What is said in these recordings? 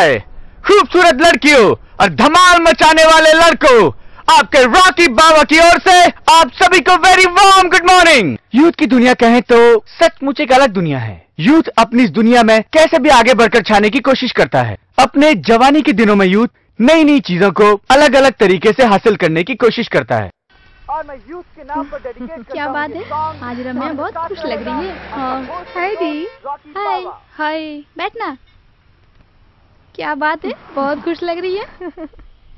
हाय खूबसूरत लड़कियों और धमाल मचाने वाले लड़कों, आपके रॉकी बाबा की ओर से आप सभी को very warm good morning. Youth की दुनिया कहें तो सचमुच एक अलग दुनिया है। यूथ अपनी इस दुनिया में कैसे भी आगे बढ़कर छाने की कोशिश करता है। अपने जवानी के दिनों में यूथ नई नई चीजों को अलग अलग तरीके से हासिल करने की कोशिश करता है। और मैं यूथ के नाम पर डेडिकेट क्या बात है, आज रम्या बहुत खुश लग रही है। हाय दी। हाय हाय, बैठना। क्या बात है, बहुत खुश लग रही है।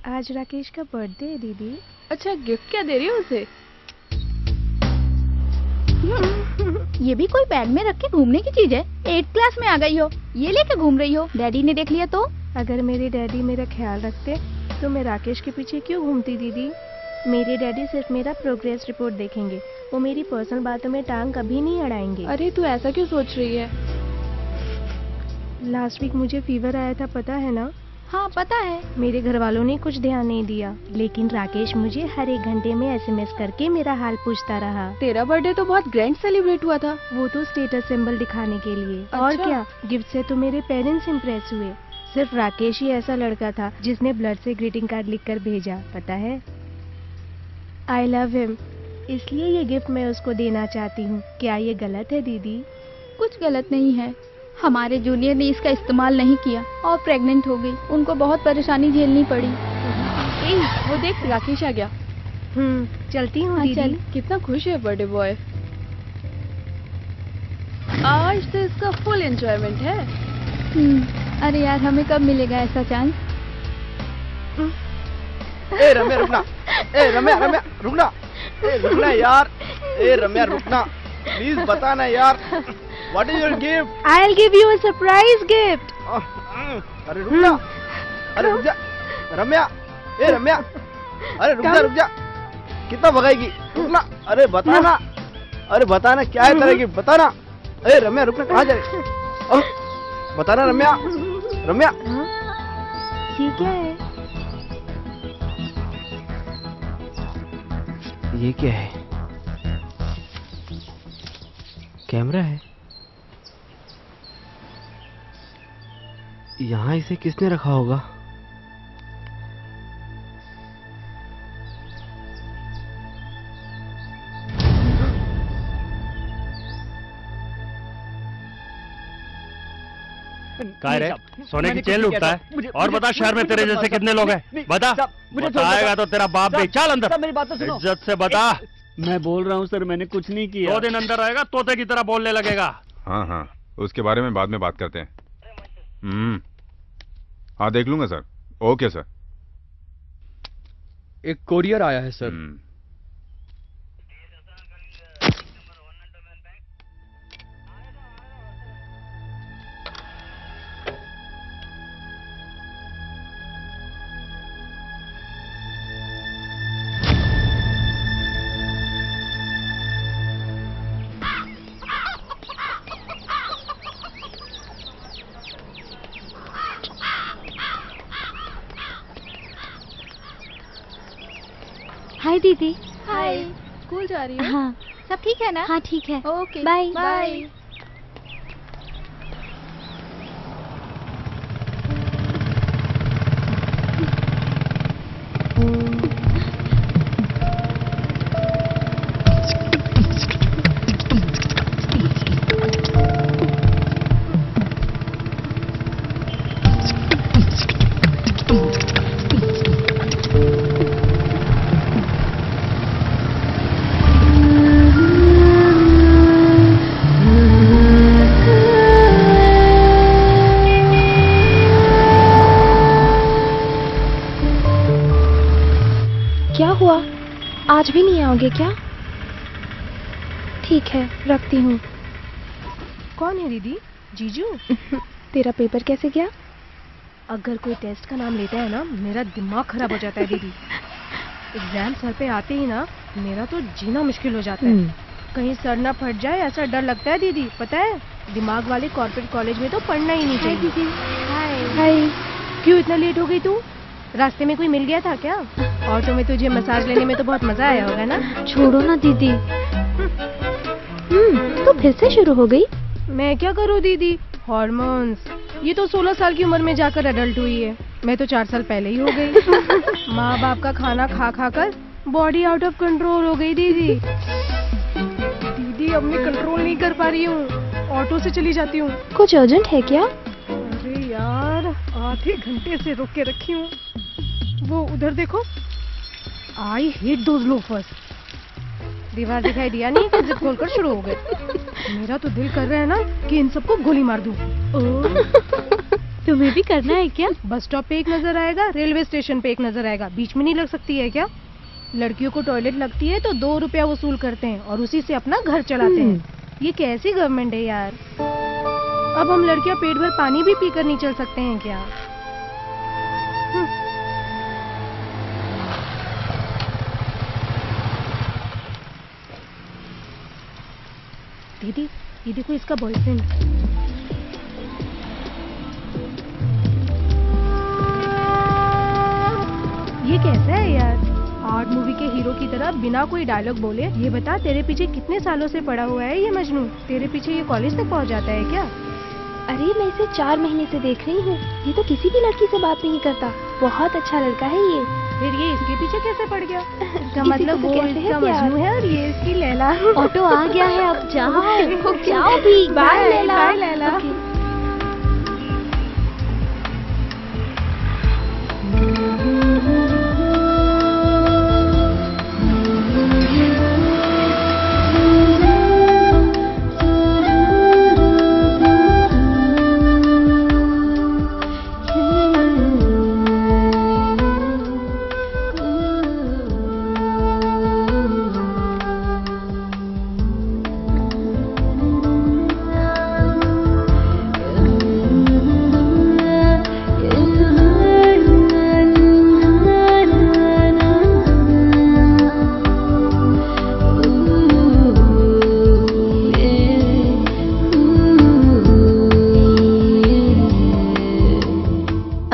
आज राकेश का बर्थडे है दीदी। अच्छा, गिफ्ट क्या दे रही हो उसे? ये भी कोई बैग में रख के घूमने की चीज है? 8th क्लास में आ गई हो, ये लेके घूम रही हो। डैडी ने देख लिया तो? अगर मेरे डैडी मेरा ख्याल रखते तो मैं राकेश के पीछे क्यों घूमती दीदी। मेरे डैडी सिर्फ मेरा प्रोग्रेस रिपोर्ट देखेंगे, वो मेरी पर्सनल बातों में टांग कभी नहीं अड़ाएंगे। अरे तू ऐसा क्यों सोच रही है? लास्ट वीक मुझे फीवर आया था, पता है ना? हाँ पता है। मेरे घर वालों ने कुछ ध्यान नहीं दिया, लेकिन राकेश मुझे हर 1 घंटे में SMS करके मेरा हाल पूछता रहा। तेरा बर्थडे तो बहुत ग्रैंड सेलिब्रेट हुआ था। वो तो स्टेटस सिंबल दिखाने के लिए। अच्छा? और क्या, गिफ्ट से तो मेरे पेरेंट्स इम्प्रेस हुए। सिर्फ राकेश ही ऐसा लड़का था जिसने ब्लड से ग्रीटिंग कार्ड लिखकर भेजा, पता है? आई लव हिम, इसलिए ये गिफ्ट मैं उसको देना चाहती हूँ। क्या ये गलत है दीदी? कुछ गलत नहीं है। हमारे जूनियर ने इसका इस्तेमाल नहीं किया और प्रेग्नेंट हो गई। उनको बहुत परेशानी झेलनी पड़ी। वो देख, राकेश आ गया। चलती हूँ दीदी। चल। कितना खुश है बर्थडे बॉय। आज तो इसका फुल एंजॉयमेंट है। अरे यार, हमें कब मिलेगा ऐसा चांस? ए रम्या रुकना, ए रम्या रुकना, ए रुकना यार, ए रम्या रुकना, प्लीज बताना यार, what is your gift? I will give you a surprise gift. अरे रुकना, अरे रुक जा रम्या, ए रम्या, अरे रुक जा, कितना भगाएगी? रुकना, अरे बताना, अरे बताना क्या है तेरा गिफ्ट, बताना। ए रम्या रुकना, कहाँ जा रही? बताना रम्या, रम्या। ये क्या है? ये क्या है? कैमरा है। यहाँ इसे किसने रखा होगा? काय रे, सोने की चेन लूटता है? और बता, शहर में तेरे जैसे कितने लोग हैं? बता, बताएगा तो तेरा बाप भी। चल अंदर, मेरी बात तो सुनो। इज्जत से बता। मैं बोल रहा हूँ सर, मैंने कुछ नहीं किया। 2 दिन अंदर आएगा, तोते की तरह बोलने लगेगा। हाँ हाँ, उसके बारे में बाद में बात करते हैं। हाँ देख लूंगा सर। Okay sir. एक कोरियर आया है सर। हाय दीदी। हाय, स्कूल जा रही हो? हाँ। सब ठीक है ना? हाँ ठीक है। Okay, bye bye. आज भी नहीं आओगे क्या? ठीक है, रखती हूँ। कौन है दीदी? जीजू? तेरा पेपर कैसे गया? अगर कोई टेस्ट का नाम लेता है ना, मेरा दिमाग खराब हो जाता है दीदी। एग्जाम सर पे आते ही ना, मेरा तो जीना मुश्किल हो जाता है। कहीं सर ना फट जाए ऐसा डर लगता है दीदी, पता है? दिमाग वाले कॉर्पोरेट कॉलेज में तो पढ़ना ही नहीं चाहिए। दीदी हाय। क्यों इतना लेट हो गई तू? रास्ते में कोई मिल गया था क्या? ऑटो में तुझे मसाज लेने में तो बहुत मजा आया होगा ना? छोड़ो ना दीदी। तो फिर से शुरू हो गई? मैं क्या करूँ दीदी, हार्मोन्स। ये तो 16 साल की उम्र में जाकर एडल्ट हुई है। मैं तो 4 साल पहले ही हो गई। माँ बाप का खाना खा खा कर बॉडी आउट ऑफ कंट्रोल हो गई दीदी। दीदी अब मैं कंट्रोल नहीं कर पा रही हूँ, ऑटो से चली जाती हूँ। कुछ अर्जेंट है क्या? अरे यार आधे घंटे से रोक के रखी हूँ। वो उधर देखो, आई हेट दोज लोफर्स। दीवार दिखाई दिया नहीं कि जिद खोलकर शुरू हो गए। मेरा तो दिल कर रहा है ना कि इन सबको गोली मार दूं। तुम्हें भी करना है क्या? बस स्टॉप पे एक नजर आएगा, रेलवे स्टेशन पे एक नजर आएगा, बीच में नहीं लग सकती है क्या? लड़कियों को टॉयलेट लगती है तो 2 रुपया वसूल करते हैं और उसी से अपना घर चलाते हैं। ये कैसी गवर्नमेंट है यार? अब हम लड़कियां पेट भर पानी भी पीकर नहीं चल सकते हैं क्या? दीदी, ये देखो इसका बॉयफ्रेंड। ये कैसा है यार? आर्ट मूवी के हीरो की तरह बिना कोई डायलॉग बोले ये बता तेरे पीछे कितने सालों से पड़ा हुआ है ये मजनू? तेरे पीछे ये कॉलेज तक पहुंच जाता है क्या? अरे मैं इसे 4 महीने से देख रही हूँ। ये तो किसी भी लड़की से बात नहीं करता। बहुत अच्छा लड़का है ये। फिर ये इसके पीछे कैसे पड़ गया? इसका मतलब वो इसका मजनू है और ये इसकी लैला। ऑटो आ गया है, अब जाओ। जाओ भी। बाय लैला। बाय लैला।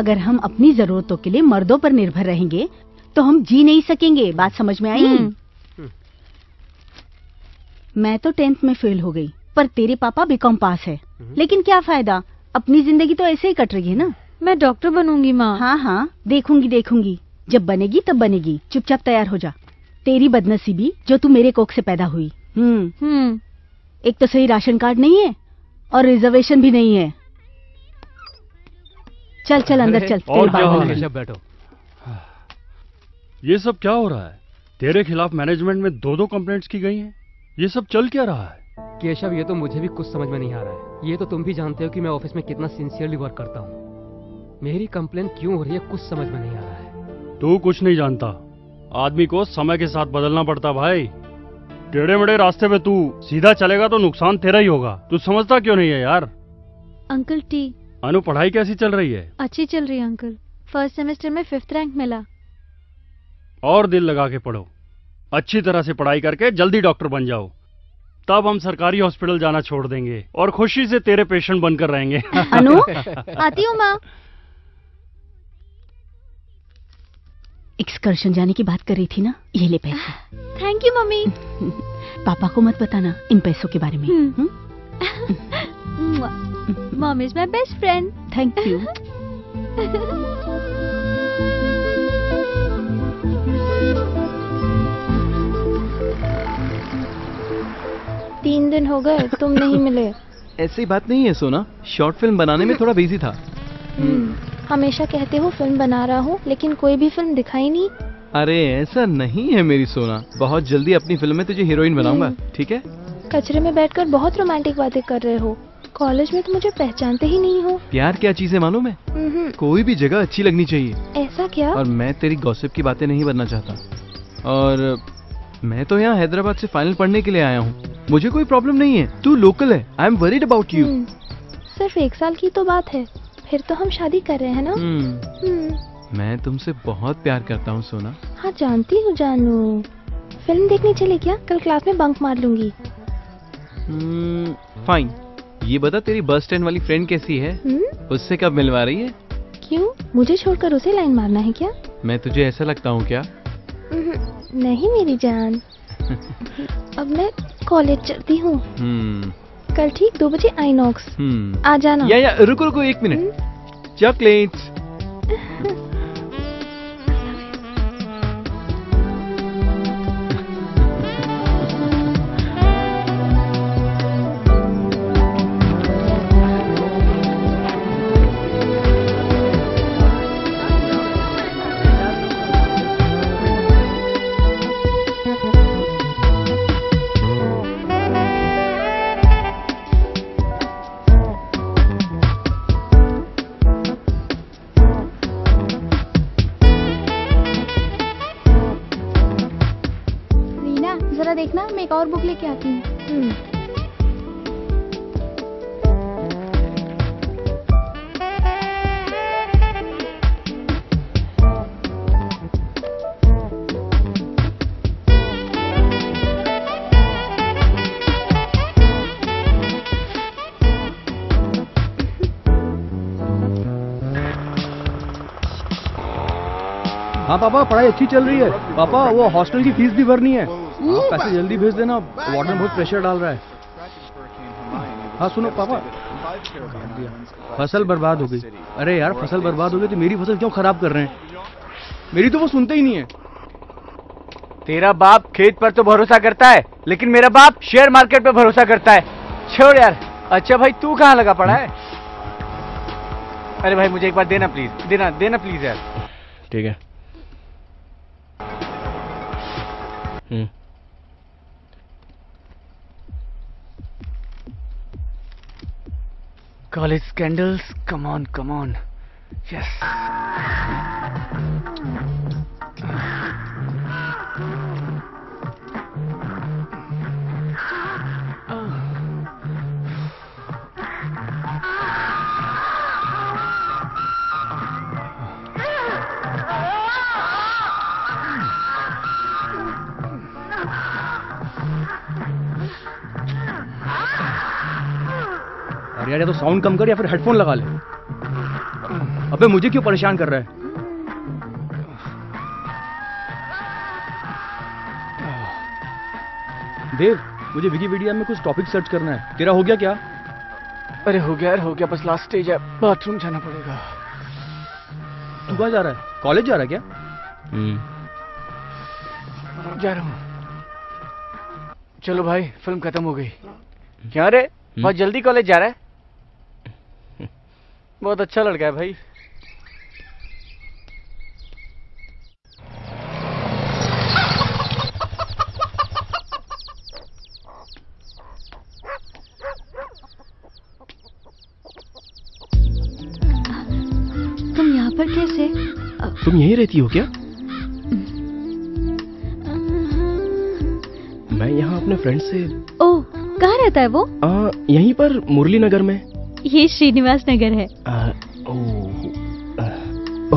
अगर हम अपनी जरूरतों के लिए मर्दों पर निर्भर रहेंगे तो हम जी नहीं सकेंगे। बात समझ में आई? मैं तो 10th में फेल हो गई, पर तेरे पापा बीकॉम पास है। लेकिन क्या फायदा, अपनी जिंदगी तो ऐसे ही कट रही है ना। मैं डॉक्टर बनूंगी माँ। हाँ हाँ, देखूंगी। जब बनेगी तब बनेगी। चुपचाप तैयार हो जा। तेरी बदनसीबी जो तू मेरे कोख से पैदा हुई। एक तो सही राशन कार्ड नहीं है और रिजर्वेशन भी नहीं है। चल चल अंदर चल। और क्या हो रहा है? बैठो। ये सब क्या हो रहा है? तेरे खिलाफ मैनेजमेंट में 2 कंप्लेंट्स की गई हैं। ये सब चल क्या रहा है? केशव, ये तो मुझे भी कुछ समझ में नहीं आ रहा है। ये तो तुम भी जानते हो कि मैं ऑफिस में कितना सिंसियरली वर्क करता हूँ। मेरी कंप्लेन क्यों हो रही है कुछ समझ में नहीं आ रहा है। तू कुछ नहीं जानता। आदमी को समय के साथ बदलना पड़ता भाई। टेढ़े मेढ़े रास्ते पे तू सीधा चलेगा तो नुकसान तेरा ही होगा। तू समझता क्यों नहीं है यार? Uncle T. अनु, पढ़ाई कैसी चल रही है? अच्छी चल रही है अंकल। फर्स्ट सेमेस्टर में 5th रैंक मिला। और दिल लगा के पढ़ो। अच्छी तरह से पढ़ाई करके जल्दी डॉक्टर बन जाओ। तब हम सरकारी हॉस्पिटल जाना छोड़ देंगे और खुशी से तेरे पेशेंट बनकर रहेंगे। अनु, आती हूँ माँ। एक्सकर्शन जाने की बात कर रही थी ना, ये ले पैसे। Thank you mummy. पापा को मत बताना इन पैसों के बारे में। Mom is my best friend. Thank you. 3 दिन हो गए तुम नहीं मिले। ऐसी बात नहीं है सोना, शॉर्ट फिल्म बनाने में थोड़ा बिजी था। हमेशा कहते हो फिल्म बना रहा हूँ, लेकिन कोई भी फिल्म दिखाई नहीं। अरे ऐसा नहीं है मेरी सोना, बहुत जल्दी अपनी फिल्म में तुझे हीरोइन बनाऊंगा, ठीक है? कचरे में बैठकर बहुत रोमांटिक बातें कर रहे हो। कॉलेज में तो मुझे पहचानते ही नहीं हो। प्यार क्या चीज है मालूम है? कोई भी जगह अच्छी लगनी चाहिए। ऐसा क्या? और मैं तेरी गॉसिप की बातें नहीं बनना चाहता। और मैं तो यहाँ हैदराबाद से फाइनल पढ़ने के लिए आया हूँ। मुझे कोई प्रॉब्लम नहीं है, तू लोकल है। I am worried about you. सिर्फ 1 साल की तो बात है, फिर तो हम शादी कर रहे हैं ना। मैं तुमसे बहुत प्यार करता हूँ सोना। हाँ जानती हूँ जानू। फिल्म देखने चले क्या? कल क्लास में बंक मार लूंगी। फाइन। ये बता तेरी बस स्टैंड वाली फ्रेंड कैसी है? उससे कब मिलवा रही है? क्यों, मुझे छोड़कर उसे लाइन मारना है क्या? मैं तुझे ऐसा लगता हूँ क्या? नहीं मेरी जान। अब मैं कॉलेज चलती हूँ। कल ठीक 2 बजे आइनॉक्स। आ जाना। या रुको रुको 1 मिनट। चॉकलेट्स। जरा देखना, मैं एक और बुक लेके आती हूँ। हाँ पापा, पढ़ाई अच्छी चल रही है। पापा वो हॉस्टल की फीस भी भरनी है। पैसे जल्दी भेज देना, वार्डन बहुत प्रेशर डाल रहा है। हाँ सुनो पापा, फसल बर्बाद हो गई। अरे यार फसल बर्बाद हो गई तो मेरी फसल क्यों खराब कर रहे हैं? मेरी तो वो सुनते ही नहीं है। तेरा बाप खेत पर तो भरोसा करता है, लेकिन मेरा बाप शेयर मार्केट पर भरोसा करता है। छोड़ यार। अच्छा भाई तू कहाँ लगा पड़ा है? अरे भाई मुझे एक बार देना प्लीज, देना प्लीज यार। ठीक है। College scandals, come on. Yes. अरे यार, या तो साउंड कम कर या फिर हेडफोन लगा ले। अबे मुझे क्यों परेशान कर रहा है? देव, मुझे विकिपीडिया में कुछ टॉपिक सर्च करना है। तेरा हो गया क्या? अरे हो गया, बस लास्ट स्टेज है, बाथरूम जाना पड़ेगा। तू कहाँ जा रहा है? कॉलेज जा रहा है क्या? जा रहा हूँ। चलो भाई, फिल्म खत्म हो गई। क्या रे, बहुत जल्दी कॉलेज जा रहा है? बहुत अच्छा लड़का है भाई। तुम यहाँ पर कैसे? तुम यहीं रहती हो क्या? मैं यहाँ अपने फ्रेंड से। ओह, कहाँ रहता है वो? यहीं पर मुरली नगर में। ये श्रीनिवास नगर है।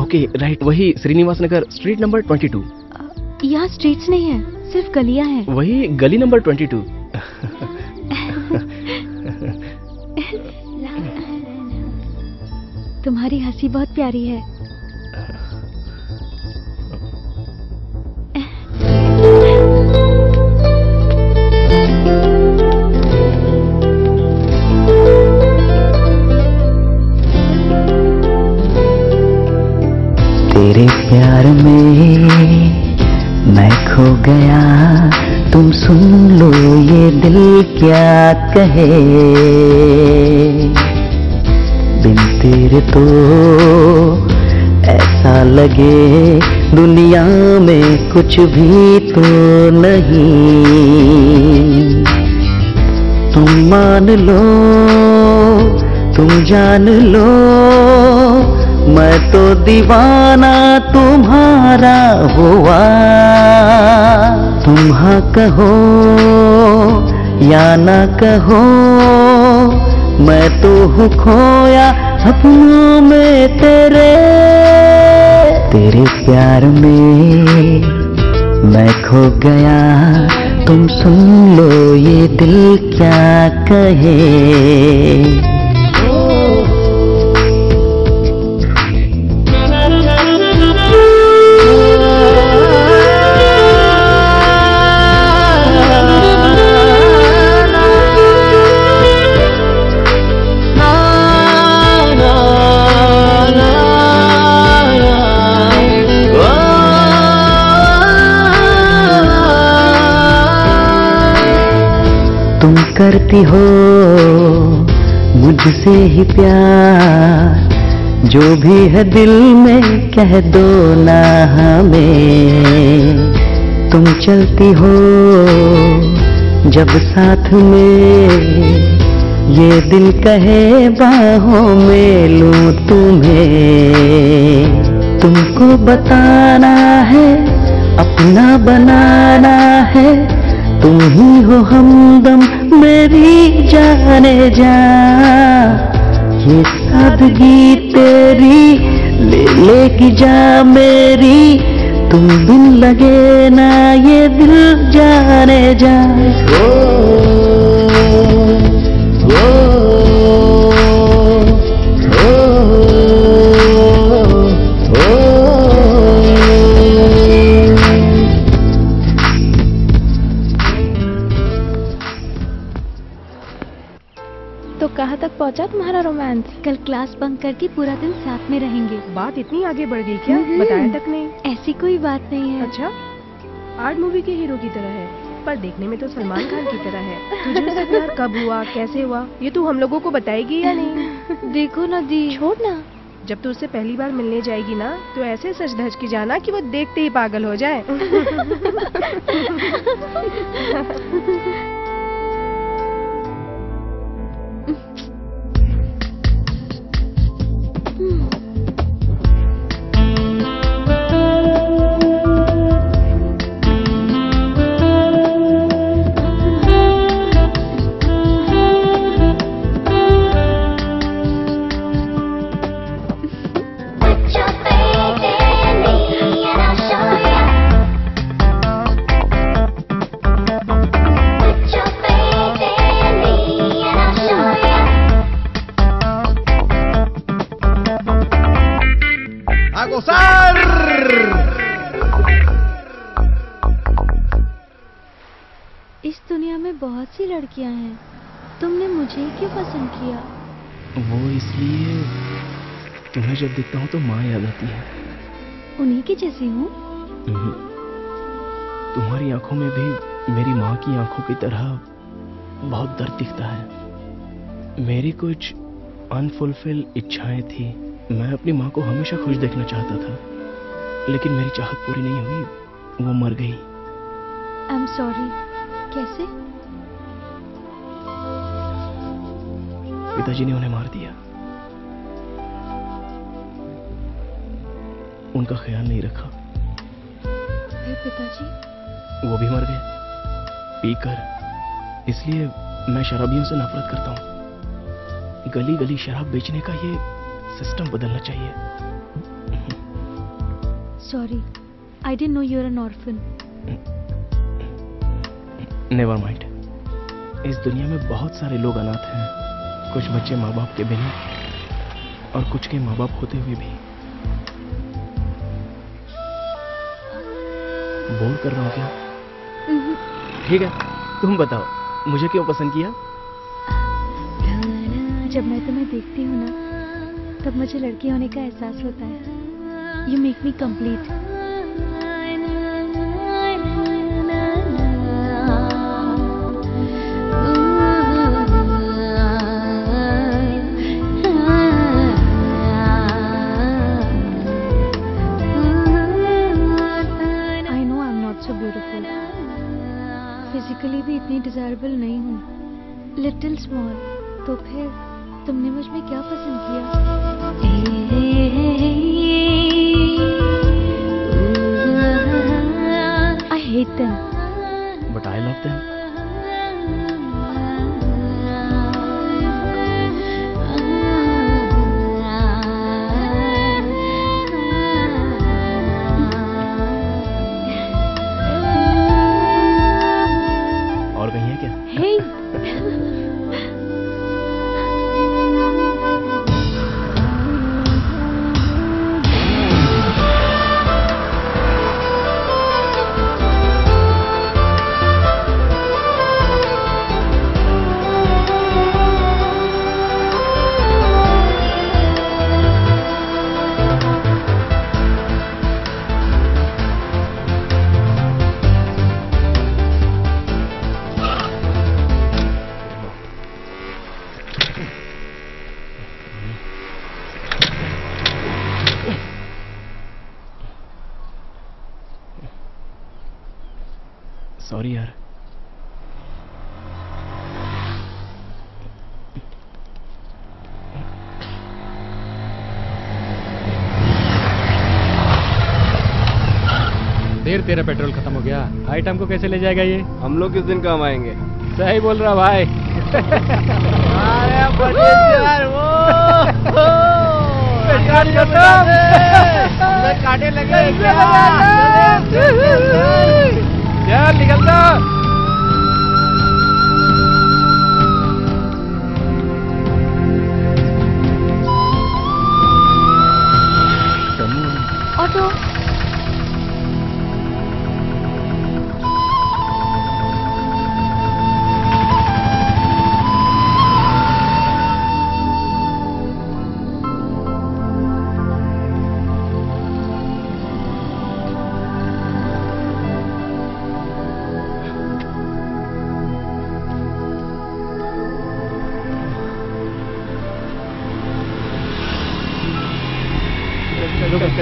ओके राइट, वही श्रीनिवास नगर, स्ट्रीट नंबर 22। यहाँ स्ट्रीट्स नहीं है, सिर्फ गलियाँ हैं। वही गली नंबर 22। तुम्हारी हंसी बहुत प्यारी है। तेरे प्यार में मैं खो गया, तुम सुन लो ये दिल क्या कहे। बिन तेरे तो ऐसा लगे दुनिया में कुछ भी तो नहीं। तुम मान लो, तुम जान लो, मैं तो दीवाना तुम्हारा हुआ। तुम हाँ कहो या ना कहो, मैं तो हूँ खोया सपनों में तेरे। तेरे प्यार में मैं खो गया, तुम सुन लो ये दिल क्या कहे। करती हो मुझसे ही प्यार, जो भी है दिल में कह दो ना हमें। तुम चलती हो जब साथ में, ये दिल कहे बाहों में लूं तुम्हें। तुमको बताना है, अपना बनाना है, तुम ही हो हमदम मेरी जाने जा। ये सादगी तेरी ले लेगी जा मेरी, तुम बिन लगे ना ये दिल जाने जा। तो कहाँ तक पहुँचा तुम्हारा रोमांस? कल क्लास बंक करके पूरा दिन साथ में रहेंगे। बात इतनी आगे बढ़ गई क्या? बताया तक नहीं। ऐसी कोई बात नहीं है। अच्छा, आर्ट मूवी के हीरो की तरह है, पर देखने में तो सलमान खान की तरह है। तुझे उससे प्यार कब हुआ, कैसे हुआ, ये तू हम लोगों को बताएगी या नहीं? देखो ना दी, छोड़ ना। जब तू उससे पहली बार मिलने जाएगी ना, तो ऐसे सच धज के जाना कि वो देखते ही पागल हो जाए। इस दुनिया में बहुत सी लड़कियां हैं, तुमने मुझे क्यों पसंद किया? वो इसलिए, तुम्हें जब दिखता हूँ तो माँ याद आती है। उन्हीं की जैसी हूँ। तुम्हारी आंखों में भी मेरी माँ की आंखों की तरह बहुत दर्द दिखता है। मेरी कुछ अनफुलफिल इच्छाएं थी। मैं अपनी माँ को हमेशा खुश देखना चाहता था, लेकिन मेरी चाहत पूरी नहीं हुई, वो मर गई। आई एम सॉरी। कैसे? पिताजी ने उन्हें मार दिया। उनका ख्याल नहीं रखा। फिर पिताजी? वो भी मर गए पीकर। इसलिए मैं शराबियों से नफरत करता हूँ। गली गली शराब बेचने का ये सिस्टम बदलना चाहिए। Sorry, I didn't know you are an orphan. Never mind. इस दुनिया में बहुत सारे लोग अनाथ हैं। कुछ बच्चे माँ बाप के बिना और कुछ के माँ बाप होते हुए भी। बोर कर रहा हूँ क्या? ठीक है, तुम बताओ, मुझे क्यों पसंद किया? जब मैं तुम्हें देखती हूँ ना, तब मुझे लड़की होने का एहसास होता है। You make me complete. Physically भी इतनी डिजायरेबल नहीं हूँ, लिटिल स्मॉल। तो फिर तुमने मुझ में क्या पसंद किया? I hate them. But I love them. और कहीं है क्या? Hey. सॉरी यार। देर तेरा पेट्रोल खत्म हो गया। आइटम को कैसे ले जाएगा ये? हम लोग किस दिन काम आएंगे? सही बोल रहा भाई। काटे लगे चल निकलता। ऑटो।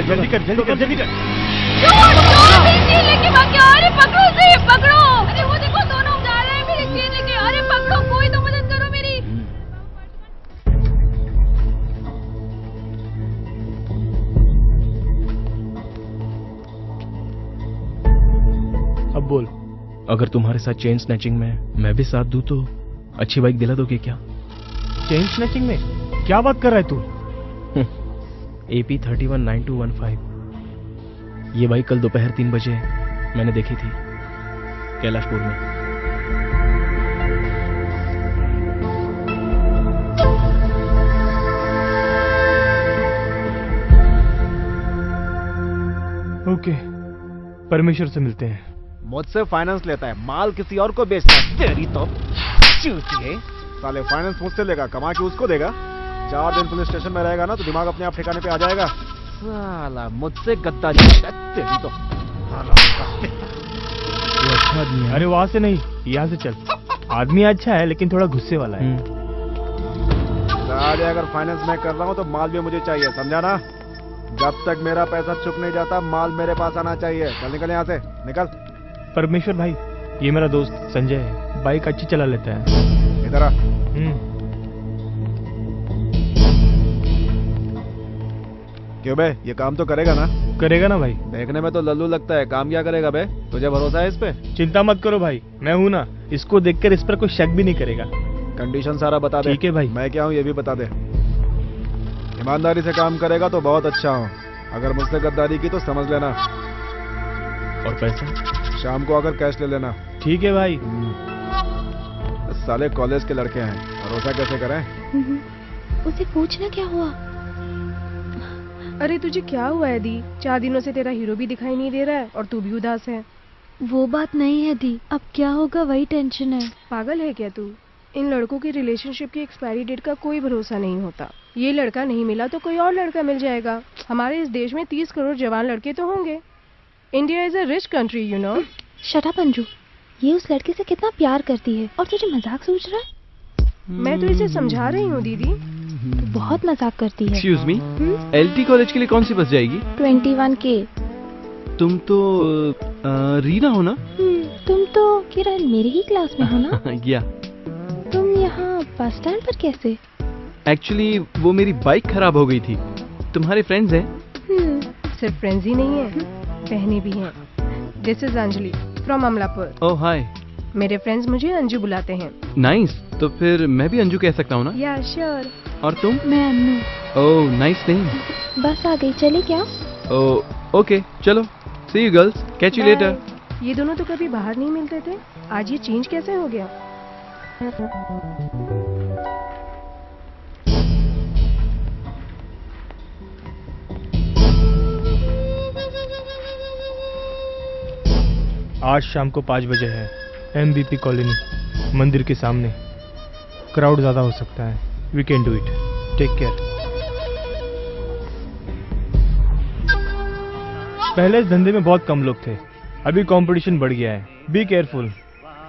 जल्दी कर जल्दी कर जल्दी कर। मेरी चेन लेके भाग गया। अरे पकड़ो उसे, पकड़ो। अरे वो देखो दोनों जा रहे हैं मेरी चेन लेके। अरे पकड़ो, कोई तो मदद करो मेरी। अब बोल, अगर तुम्हारे साथ चेन स्नैचिंग में मैं भी साथ दूं तो अच्छी बाइक दिला दोगे क्या? चेन स्नैचिंग में क्या बात कर रहा है तू? AP 319215। ये बाइक कल दोपहर 3 बजे मैंने देखी थी कैलाशपुर में। ओके, परमेश्वर से मिलते हैं। मुझसे फाइनेंस लेता है, माल किसी और को बेचता है। तेरी तो चूतिए। साले फाइनेंस मुझसे लेगा, कमा के उसको देगा। 4 दिन पुलिस स्टेशन में रहेगा ना तो दिमाग अपने आप ठिकाने पे आ जाएगा। साला मुझसे गद्दारी। तेरी तो अच्छा आदमी है। अरे वहां से नहीं, यहाँ से चल। आदमी अच्छा है लेकिन थोड़ा गुस्से वाला है। आज अगर फाइनेंस मैं कर रहा हूँ तो माल भी मुझे चाहिए, समझा ना? जब तक मेरा पैसा चुक नहीं जाता माल मेरे पास आना चाहिए। चल निकल यहाँ से, निकल। परमेश्वर भाई, ये मेरा दोस्त संजय है, बाइक अच्छी चला लेता है। इधर आ। क्यों बे, ये काम तो करेगा ना? करेगा ना भाई। देखने में तो लल्लू लगता है, काम क्या करेगा बे? तुझे भरोसा है इस पे? चिंता मत करो भाई, मैं हूँ ना। इसको देखकर इस पर कोई शक भी नहीं करेगा। कंडीशन सारा बता दे। ठीक है भाई। मैं क्या हूँ ये भी बता दे। ईमानदारी से काम करेगा तो बहुत अच्छा हूँ, अगर मुझसे गद्दारी की तो समझ लेना। और पैसा? शाम को आकर कैश ले लेना। ठीक है भाई। साले कॉलेज के लड़के हैं, भरोसा कैसे करें? उसे पूछना क्या हुआ। अरे तुझे क्या हुआ है दी? 4 दिनों से तेरा हीरो भी दिखाई नहीं दे रहा है और तू भी उदास है। वो बात नहीं है दी, अब क्या होगा वही टेंशन है। पागल है क्या तू? इन लड़कों की रिलेशनशिप की एक्सपायरी डेट का कोई भरोसा नहीं होता। ये लड़का नहीं मिला तो कोई और लड़का मिल जाएगा। हमारे इस देश में 30 करोड़ जवान लड़के तो होंगे। India is a rich country, you know. Shut up Anju, ये उस लड़के से कितना प्यार करती है और तुझे मजाक सोच रहा है? मैं तो इसे समझा रही हूँ दीदी। बहुत मजाक करती है। एक्सक्यूज मी, LT कॉलेज के लिए कौन सी बस जाएगी? 21K। तुम तो रीना हो ना? तुम तो किरण मेरे ही क्लास में हो ना? या। तुम यहाँ बस स्टैंड पर कैसे? एक्चुअली वो मेरी बाइक खराब हो गई थी। तुम्हारे फ्रेंड्स हैं? सिर्फ फ्रेंड्स ही नहीं है, बहनें भी हैं। This is Anjali from Amalapur. Oh hi. मेरे फ्रेंड्स मुझे अंजू बुलाते हैं। नाइस, तो फिर मैं भी अंजू कह सकता हूँ ना? या श्योर। और तुम? मैं अन्नू। Oh nice name. बस आ गई, चले क्या? ओह ओके, चलो। See you girls, catch you later. ये दोनों तो कभी बाहर नहीं मिलते थे, आज ये चेंज कैसे हो गया? आज शाम को 5 बजे है, MVP कॉलोनी, मंदिर के सामने। क्राउड ज्यादा हो सकता है। We can do it. Take care. पहले इस धंधे में बहुत कम लोग थे, अभी कंपटीशन बढ़ गया है। Be careful.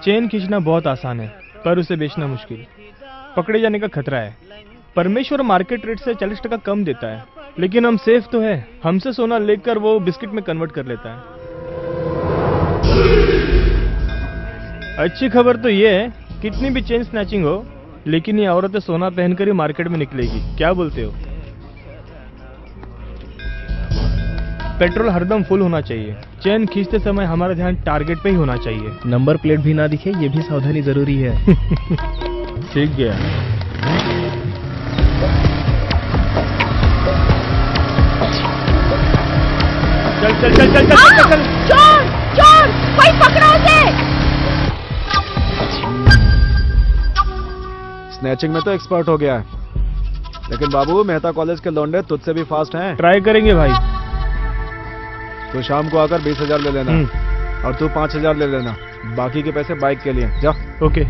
चेन खींचना बहुत आसान है पर उसे बेचना मुश्किल। पकड़े जाने का खतरा है। परमेश्वर मार्केट रेट से 40% कम देता है, लेकिन हम सेफ तो है। हमसे सोना लेकर वो बिस्किट में कन्वर्ट कर लेता है। अच्छी खबर तो ये है, कितनी भी चेन स्नैचिंग हो, लेकिन ये औरतें सोना पहनकर ही मार्केट में निकलेगी। क्या बोलते हो? पेट्रोल हरदम फुल होना चाहिए। चेन खींचते समय हमारा ध्यान टारगेट पे ही होना चाहिए। नंबर प्लेट भी ना दिखे, ये भी सावधानी जरूरी है। ठीक गया। चल चल चल चल चल चल चल। चोर चोर, कोई पकड़ो उसे। स्नैचिंग में तो एक्सपर्ट हो गया है, लेकिन बाबू मेहता कॉलेज के लौंडे तुझसे भी फास्ट हैं। ट्राई करेंगे भाई। तो शाम को आकर 20,000 ले लेना और तू 5,000 ले लेना, बाकी के पैसे बाइक के लिए। जा। ओके।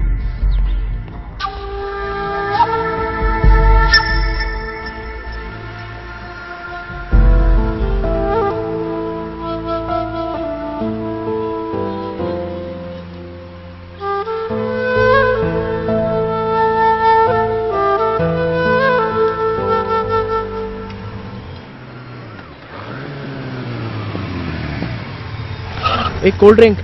एक कोल्ड ड्रिंक।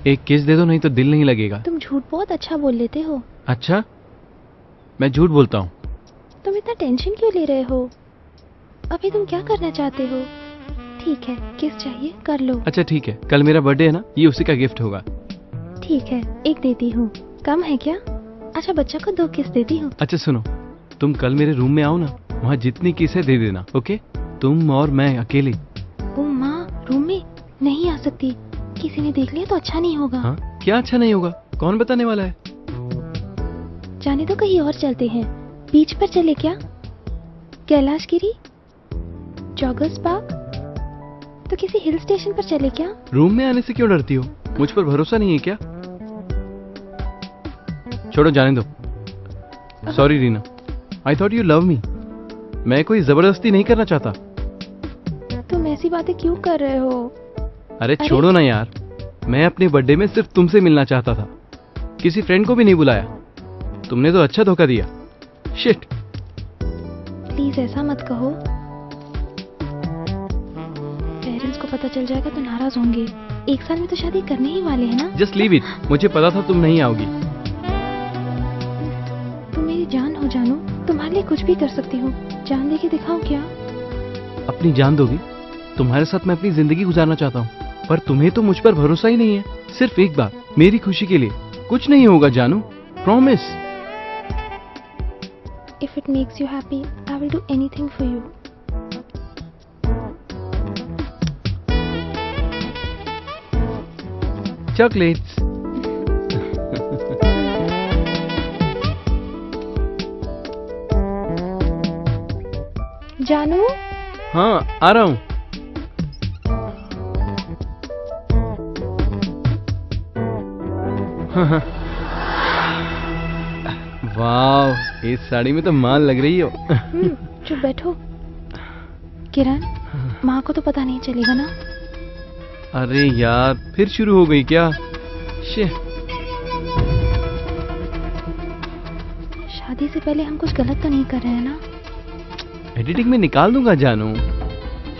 एक किस दे दो, नहीं तो दिल नहीं लगेगा। तुम झूठ बहुत अच्छा बोल लेते हो। अच्छा, मैं झूठ बोलता हूँ? तुम इतना टेंशन क्यों ले रहे हो? अभी तुम क्या करना चाहते हो? ठीक है, किस चाहिए कर लो। अच्छा ठीक है, कल मेरा बर्थडे है ना, ये उसी का गिफ्ट होगा। ठीक है, एक देती हूँ। कम है क्या? अच्छा बच्चा को 2 किस देती हूँ। अच्छा सुनो, तुम कल मेरे रूम में आओ ना, वहाँ जितनी किस है दे देना। ओके, तुम और मैं अकेले। ओ माँ, रूम में नहीं आ सकती, किसी ने देख लिया तो अच्छा नहीं होगा। हाँ, क्या अच्छा नहीं होगा? कौन बताने वाला है? जाने तो कहीं और चलते हैं। बीच पर चले क्या? कैलाश गिरी? Joggers park? तो किसी हिल स्टेशन पर चले क्या? रूम में आने से क्यों डरती हो? मुझ पर भरोसा नहीं है क्या? छोड़ो, जाने दो। Sorry Reena, I thought you love me. मैं कोई जबरदस्ती नहीं करना चाहता। तुम ऐसी बातें क्यों कर रहे हो? अरे छोड़ो ना यार, मैं अपने बर्थडे में सिर्फ तुमसे मिलना चाहता था, किसी फ्रेंड को भी नहीं बुलाया। तुमने तो अच्छा धोखा दिया। शिट। प्लीज ऐसा मत कहो, पेरेंट्स को पता चल जाएगा तो नाराज होंगे। एक साल में तो शादी करने ही वाले हैं ना। जस्ट लीव इट, मुझे पता था तुम नहीं आओगी। तुम मेरी जान हो जानू, तुम्हारे लिए कुछ भी कर सकती हूँ। जान दे के दिखाऊं क्या? अपनी जान दोगी? तुम्हारे साथ मैं अपनी जिंदगी गुजारना चाहता हूँ, पर तुम्हें तो मुझ पर भरोसा ही नहीं है। सिर्फ एक बार मेरी खुशी के लिए। कुछ नहीं होगा जानू, promise. If it makes you happy, I will do anything for you. Chocolates. जानू? हाँ, आ रहा हूँ। वाह, इस साड़ी में तो माल लग रही हो। चुप बैठो। किरण, माँ को तो पता नहीं चलेगा ना? अरे यार, फिर शुरू हो गई क्या? शादी से पहले हम कुछ गलत तो नहीं कर रहे हैं ना? एडिटिंग में निकाल दूंगा जानू।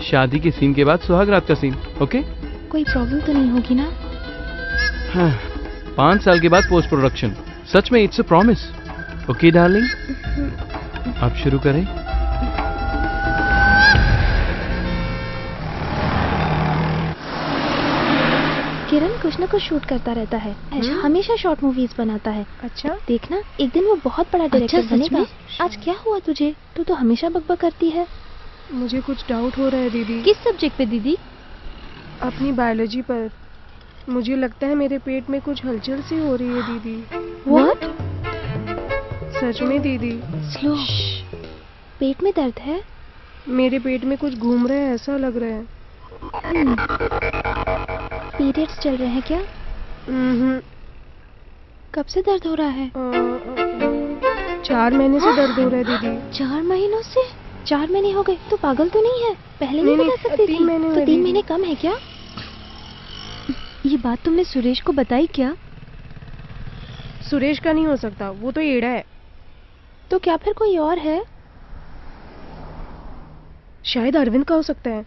शादी के सीन के बाद सुहाग रात का सीन, ओके? कोई प्रॉब्लम तो नहीं होगी ना? हाँ, 5 साल के बाद पोस्ट प्रोडक्शन। सच में it's a promise. Okay darling, अब शुरू करें। किरण कुछ न कुछ शूट करता रहता है। हमेशा शॉर्ट मूवीज बनाता है। अच्छा, देखना एक दिन वो बहुत बड़ा डायरेक्टर बनेगा। आज क्या हुआ तुझे? तू तो हमेशा बकबक करती है। मुझे कुछ डाउट हो रहा है दीदी। किस सब्जेक्ट पे दीदी? अपनी बायोलॉजी पर। मुझे लगता है मेरे पेट में कुछ हलचल सी हो रही है दीदी। व्हाट? सच में दीदी। स्लो। पेट में दर्द है? मेरे पेट में कुछ घूम रहा है, ऐसा लग रहा है। पीरियड्स चल रहे हैं क्या? कब से दर्द हो रहा है? 4 महीने से दर्द हो रहा है दीदी। 4 महीनों से? 4 महीने हो गए? तो पागल तो नहीं है? पहले नहीं बता सकती थी? 3 महीने। तो 3 महीने कम है क्या? ये बात तुमने सुरेश को बताई क्या? सुरेश का नहीं हो सकता, वो तो एड़ा है। तो क्या फिर कोई और है? शायद अरविंद का हो सकता है।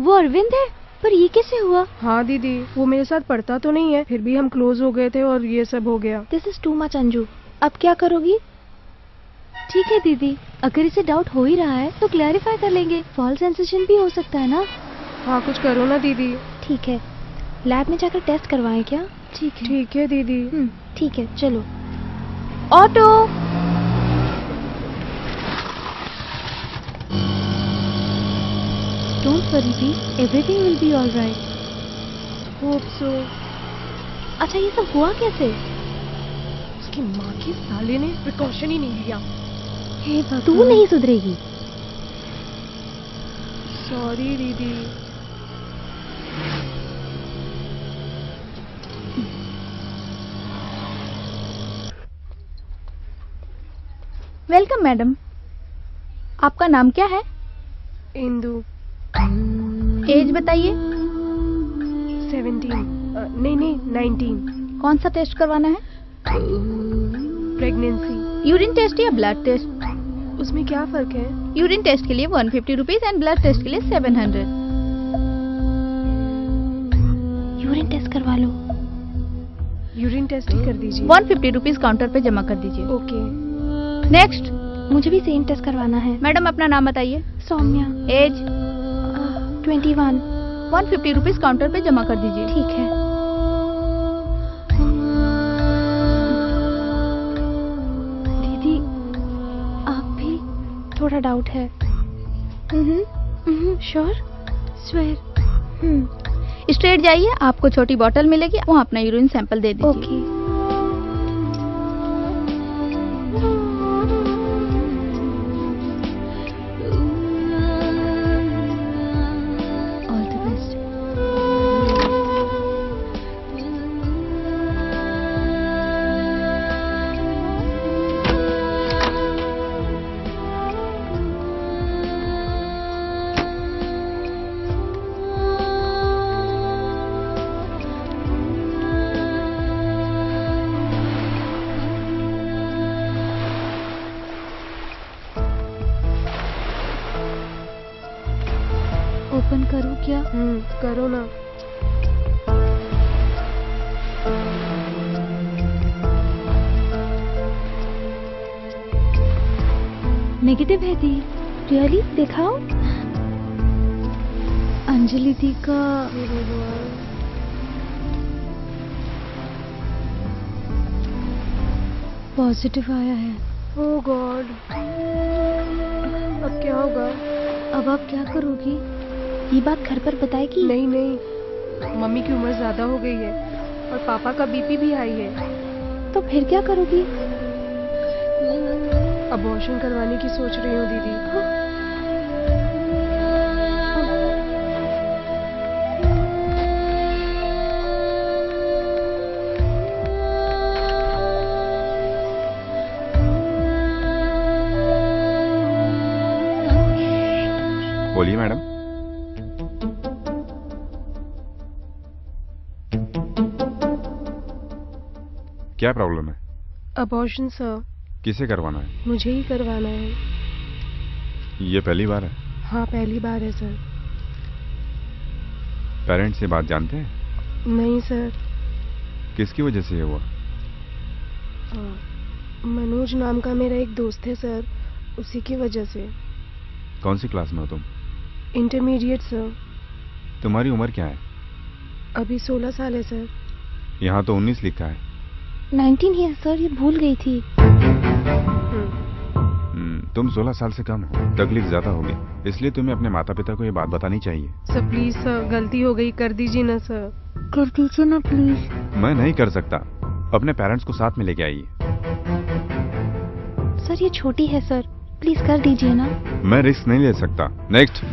वो अरविंद है? पर ये कैसे हुआ? हाँ दीदी, वो मेरे साथ पढ़ता तो नहीं है, फिर भी हम क्लोज हो गए थे और ये सब हो गया। This is too much Anju. अब क्या करोगी? ठीक है दीदी, अगर इसे डाउट हो ही रहा है तो क्लैरिफाई कर लेंगे। फॉल्स सेंसेशन भी हो सकता है ना? हाँ, कुछ करो ना दीदी। ठीक है, लैब में जाकर टेस्ट करवाएं क्या? ठीक है दीदी। ठीक है, चलो। Auto. Don't worry, B. Everything will be all right. Hope so. अच्छा, ये सब हुआ कैसे? उसकी माँ के साले ने प्रिकॉशन ही नहीं लिया। हे भगवान, तू नहीं सुधरेगी। सॉरी दीदी। Welcome madam. आपका नाम क्या है? इंदु। एज बताइए। 17। नहीं 19। कौन सा टेस्ट करवाना है? प्रेगनेंसी। यूरिन टेस्ट या ब्लड टेस्ट? उसमें क्या फर्क है? यूरिन टेस्ट के लिए 150 रुपीज एंड ब्लड टेस्ट के लिए 700। यूरिन टेस्ट करवा लो। यूरिन टेस्ट ही कर दीजिए। 150 रुपीज काउंटर पे जमा कर दीजिए। ओके। नेक्स्ट। मुझे भी सेम टेस्ट करवाना है। मैडम अपना नाम बताइए। सौम्या। एज? 21। 150 रुपीज काउंटर पे जमा कर दीजिए। ठीक है। दीदी, आप भी? थोड़ा डाउट है। श्योर? स्वेयर। स्ट्रेट जाइए, आपको छोटी बोतल मिलेगी, वहाँ अपना यूरिन सैंपल दे दीजिए। ओके। ओपन करूँ क्या? करो ना। नेगेटिव है दी। रियली? दिखाओ। अंजलि दी का पॉजिटिव आया है। ओह गॉड, अब क्या होगा? अब आप क्या करोगी? ये बात घर पर बताएगी? नहीं नहीं, मम्मी की उम्र ज्यादा हो गई है और पापा का बीपी भी हाई है। तो फिर क्या करोगी? अबॉर्शन करवाने की सोच रही हूँ दीदी। बोलिए मैडम। क्या प्रॉब्लम है? Abortion sir. किसे करवाना है? मुझे ही करवाना है। ये पहली बार है? हाँ पहली बार है सर। पेरेंट्स से बात जानते हैं? नहीं सर। किसकी वजह से ये हुआ? मनोज नाम का मेरा एक दोस्त है सर, उसी की वजह से। कौन सी क्लास में हो तुम? Intermediate sir. तुम्हारी उम्र क्या है? अभी 16 साल है सर। यहाँ तो 19 लिखा है। 19 ही है सर, ये भूल गई थी। तुम 16 साल से कम हो, तकलीफ ज्यादा होगी, इसलिए तुम्हें अपने माता पिता को ये बात बतानी चाहिए। सर प्लीज सर, गलती हो गई, कर दीजिए ना सर। कर दीजिए ना प्लीज। मैं नहीं कर सकता, अपने पेरेंट्स को साथ में लेके आइए। सर ये छोटी है सर, प्लीज कर दीजिए ना। मैं रिस्क नहीं ले सकता। नेक्स्ट।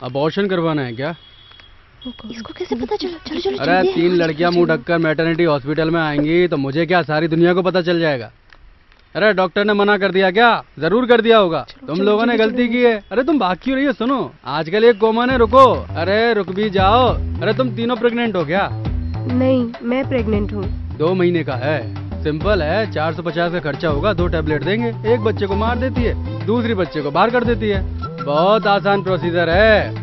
अबॉर्शन करवाना है क्या? इसको कैसे पता चला? चलो चलो। अरे 3 लड़कियां मुंह ढककर मैटरनिटी हॉस्पिटल में आएंगी तो मुझे क्या, सारी दुनिया को पता चल जाएगा। अरे डॉक्टर ने मना कर दिया क्या? जरूर कर दिया होगा। तुम लोगों ने गलती की है। अरे तुम भाग क्यों रही हो? सुनो, आजकल एक कॉमन है, रुको। अरे रुक भी जाओ। अरे तुम तीनों प्रेग्नेंट हो क्या? नहीं, मैं प्रेग्नेंट हूँ। 2 महीने का है, सिंपल है। 450 का खर्चा होगा, 2 टैबलेट देंगे। एक बच्चे को मार देती है, दूसरी बच्चे को बाहर कर देती है। बहुत आसान प्रोसीजर है,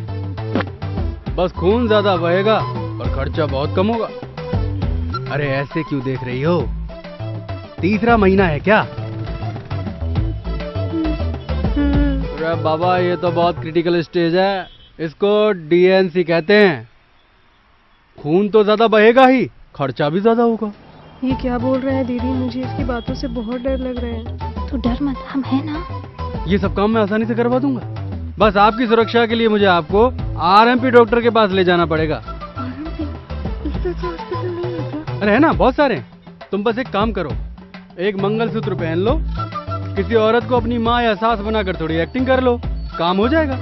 बस खून ज्यादा बहेगा और खर्चा बहुत कम होगा। अरे ऐसे क्यों देख रही हो? 3रा महीना है क्या? अरे बाबा ये तो बहुत क्रिटिकल स्टेज है, इसको डीएनसी कहते हैं। खून तो ज्यादा बहेगा ही, खर्चा भी ज्यादा होगा। ये क्या बोल रहे हैं दीदी? मुझे इसकी बातों से बहुत डर लग रहा है। तो डर मत, हम है ना। ये सब काम मैं आसानी से करवा दूंगा, बस आपकी सुरक्षा के लिए मुझे आपको आरएमपी डॉक्टर के पास ले जाना पड़ेगा। अरे है ना, बहुत सारे हैं। तुम बस एक काम करो, एक मंगलसूत्र पहन लो, किसी औरत को अपनी माँ या सास बनाकर थोड़ी एक्टिंग कर लो, काम हो जाएगा।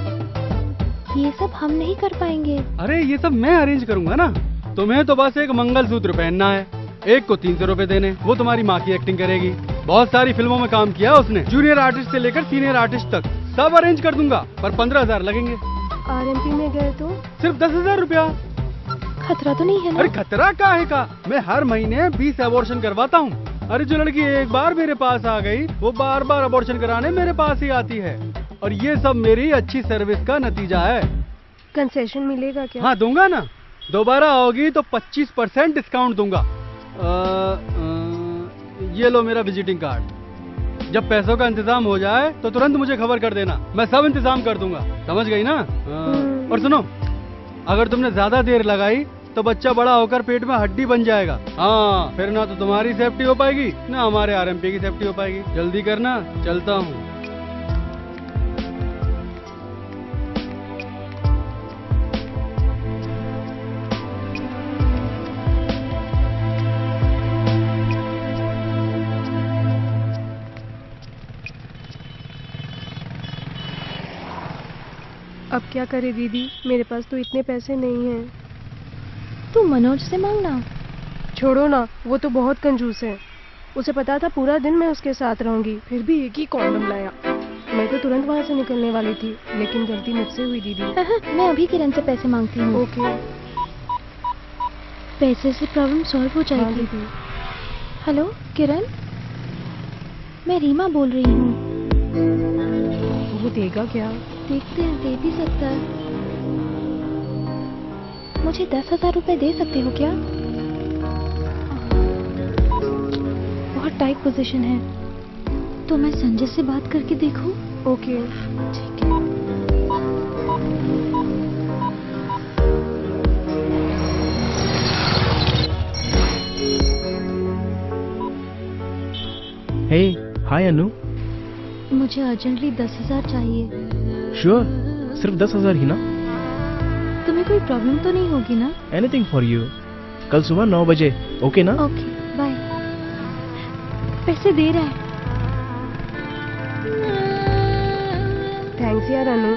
ये सब हम नहीं कर पाएंगे। अरे ये सब मैं अरेंज करूंगा ना। तुम्हें तो बस एक मंगलसूत्र पहनना है, एक को 300 रुपए देने, वो तुम्हारी माँ की एक्टिंग करेगी। बहुत सारी फिल्मों में काम किया उसने, जूनियर आर्टिस्ट से लेकर सीनियर आर्टिस्ट तक सब अरेंज कर दूंगा, पर 15,000 लगेंगे। आरएमपी में गए तो सिर्फ 10,000 रुपया। खतरा तो नहीं है ना? अरे खतरा काहे का, मैं हर महीने 20 अबॉर्शन करवाता हूँ। अरे जो लड़की एक बार मेरे पास आ गई, वो बार बार अबॉर्शन कराने मेरे पास ही आती है, और ये सब मेरी अच्छी सर्विस का नतीजा है। कंसेशन मिलेगा क्या? हाँ दूंगा ना, दोबारा आओगी तो 25% डिस्काउंट दूंगा। ये लो मेरा विजिटिंग कार्ड, जब पैसों का इंतजाम हो जाए तो तुरंत मुझे खबर कर देना, मैं सब इंतजाम कर दूंगा। समझ गई ना? और सुनो, अगर तुमने ज्यादा देर लगाई तो बच्चा बड़ा होकर पेट में हड्डी बन जाएगा। हाँ, फिर ना तो तुम्हारी सेफ्टी हो पाएगी, ना हमारे आरएमपी की सेफ्टी हो पाएगी। जल्दी करना, चलता हूँ। अब क्या करे दीदी, मेरे पास तो इतने पैसे नहीं हैं। तू मनोज से मांगना। छोड़ो ना, वो तो बहुत कंजूस है। उसे पता था पूरा दिन मैं उसके साथ रहूंगी, फिर भी एक ही कॉन्डम लाया। मैं तो तुरंत वहाँ से निकलने वाली थी, लेकिन गलती मुझसे हुई दीदी। मैं अभी किरण से पैसे मांगती हूँ। ओके। पैसे से प्रॉब्लम सॉल्व हो जाएगी। दीदी। हेलो किरण, मैं रीमा बोल रही हूँ। वो देगा क्या? देखते हैं, दे भी सकता है। मुझे 10,000 रुपए दे सकते हो क्या? बहुत टाइट पोजीशन है, तो मैं संजय से बात करके देखूं? ओके। ठीक है। हे, हाय अनु। मुझे अर्जेंटली 10,000 चाहिए। श्योर, सिर्फ 10,000 ही ना? तुम्हें कोई प्रॉब्लम तो नहीं होगी ना? Anything for you. कल सुबह 9 बजे, ओके ना? Okay, bye. पैसे दे रहा है। थैंक्स यार अनु,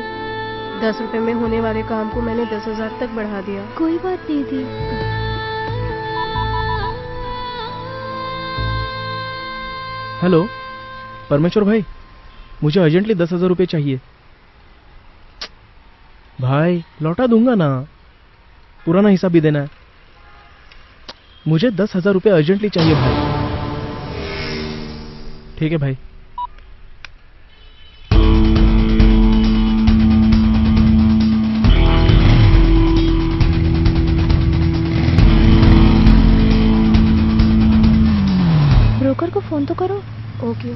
10 रुपए में होने वाले काम को मैंने 10,000 तक बढ़ा दिया। कोई बात नहीं दी। हेलो परमेश्वर भाई, मुझे अर्जेंटली 10,000 रुपये चाहिए। भाई लौटा दूंगा ना, पुराना हिसाब भी देना है। मुझे 10,000 रुपये अर्जेंटली चाहिए भाई। ठीक है भाई। ब्रोकर को फोन तो करो। ओके।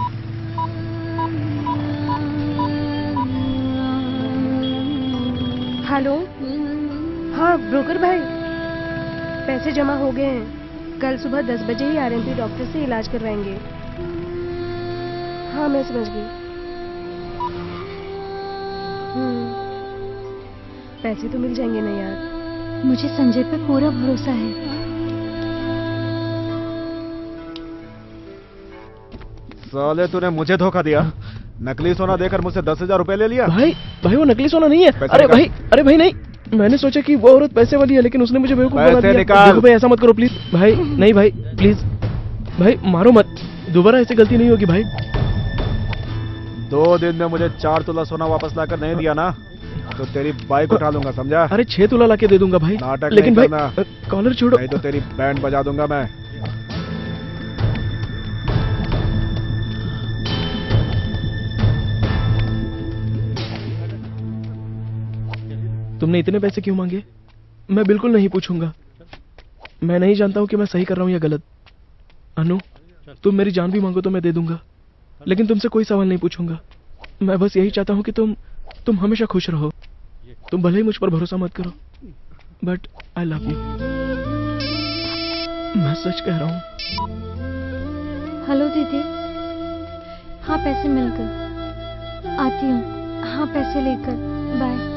हेलो, हाँ ब्रोकर भाई, पैसे जमा हो गए हैं। कल सुबह 10 बजे ही आरएमपी डॉक्टर से इलाज करवाएंगे। हाँ मैं समझ गई। पैसे तो मिल जाएंगे ना यार? मुझे संजय पे पूरा भरोसा है। साले तूने मुझे धोखा दिया। नकली सोना देकर मुझसे 10,000 रुपए ले लिया। भाई वो नकली सोना नहीं है। अरे भाई नहीं, मैंने सोचा कि वो औरत पैसे वाली है, लेकिन उसने मुझे बेवकूफ बना दिया। देखो भाई, ऐसा मत करो प्लीज। भाई नहीं भाई, प्लीज भाई मारो मत, दोबारा ऐसी गलती नहीं होगी भाई। 2 दिन में मुझे 4 तोला सोना वापस लाकर नहीं दिया ना, तो तेरी बाइक उठा लूंगा, समझा? अरे 6 तोला लाके दे दूंगा भाई। नाटक लेकिन नहीं भाई करना। कॉलर छोड़ो, नहीं तो तेरी बैंड बजा दूंगा मैं। तुमने इतने पैसे क्यों मांगे? मैं बिल्कुल नहीं पूछूंगा। मैं नहीं जानता हूँ कि मैं सही कर रहा हूँ या गलत। अनु, तुम मेरी जान भी मांगो तो मैं दे दूंगा, लेकिन तुमसे कोई सवाल नहीं पूछूंगा। मैं बस यही चाहता हूँ कि तुम हमेशा खुश रहो। तुम भले ही मुझ पर भरोसा मत करो, बट आई लव यू। मैं सच कह रहा हूँ। हेलो दीदी। हाँ पैसे मिल गए, आती हूँ। हाँ पैसे लेकर, बाय।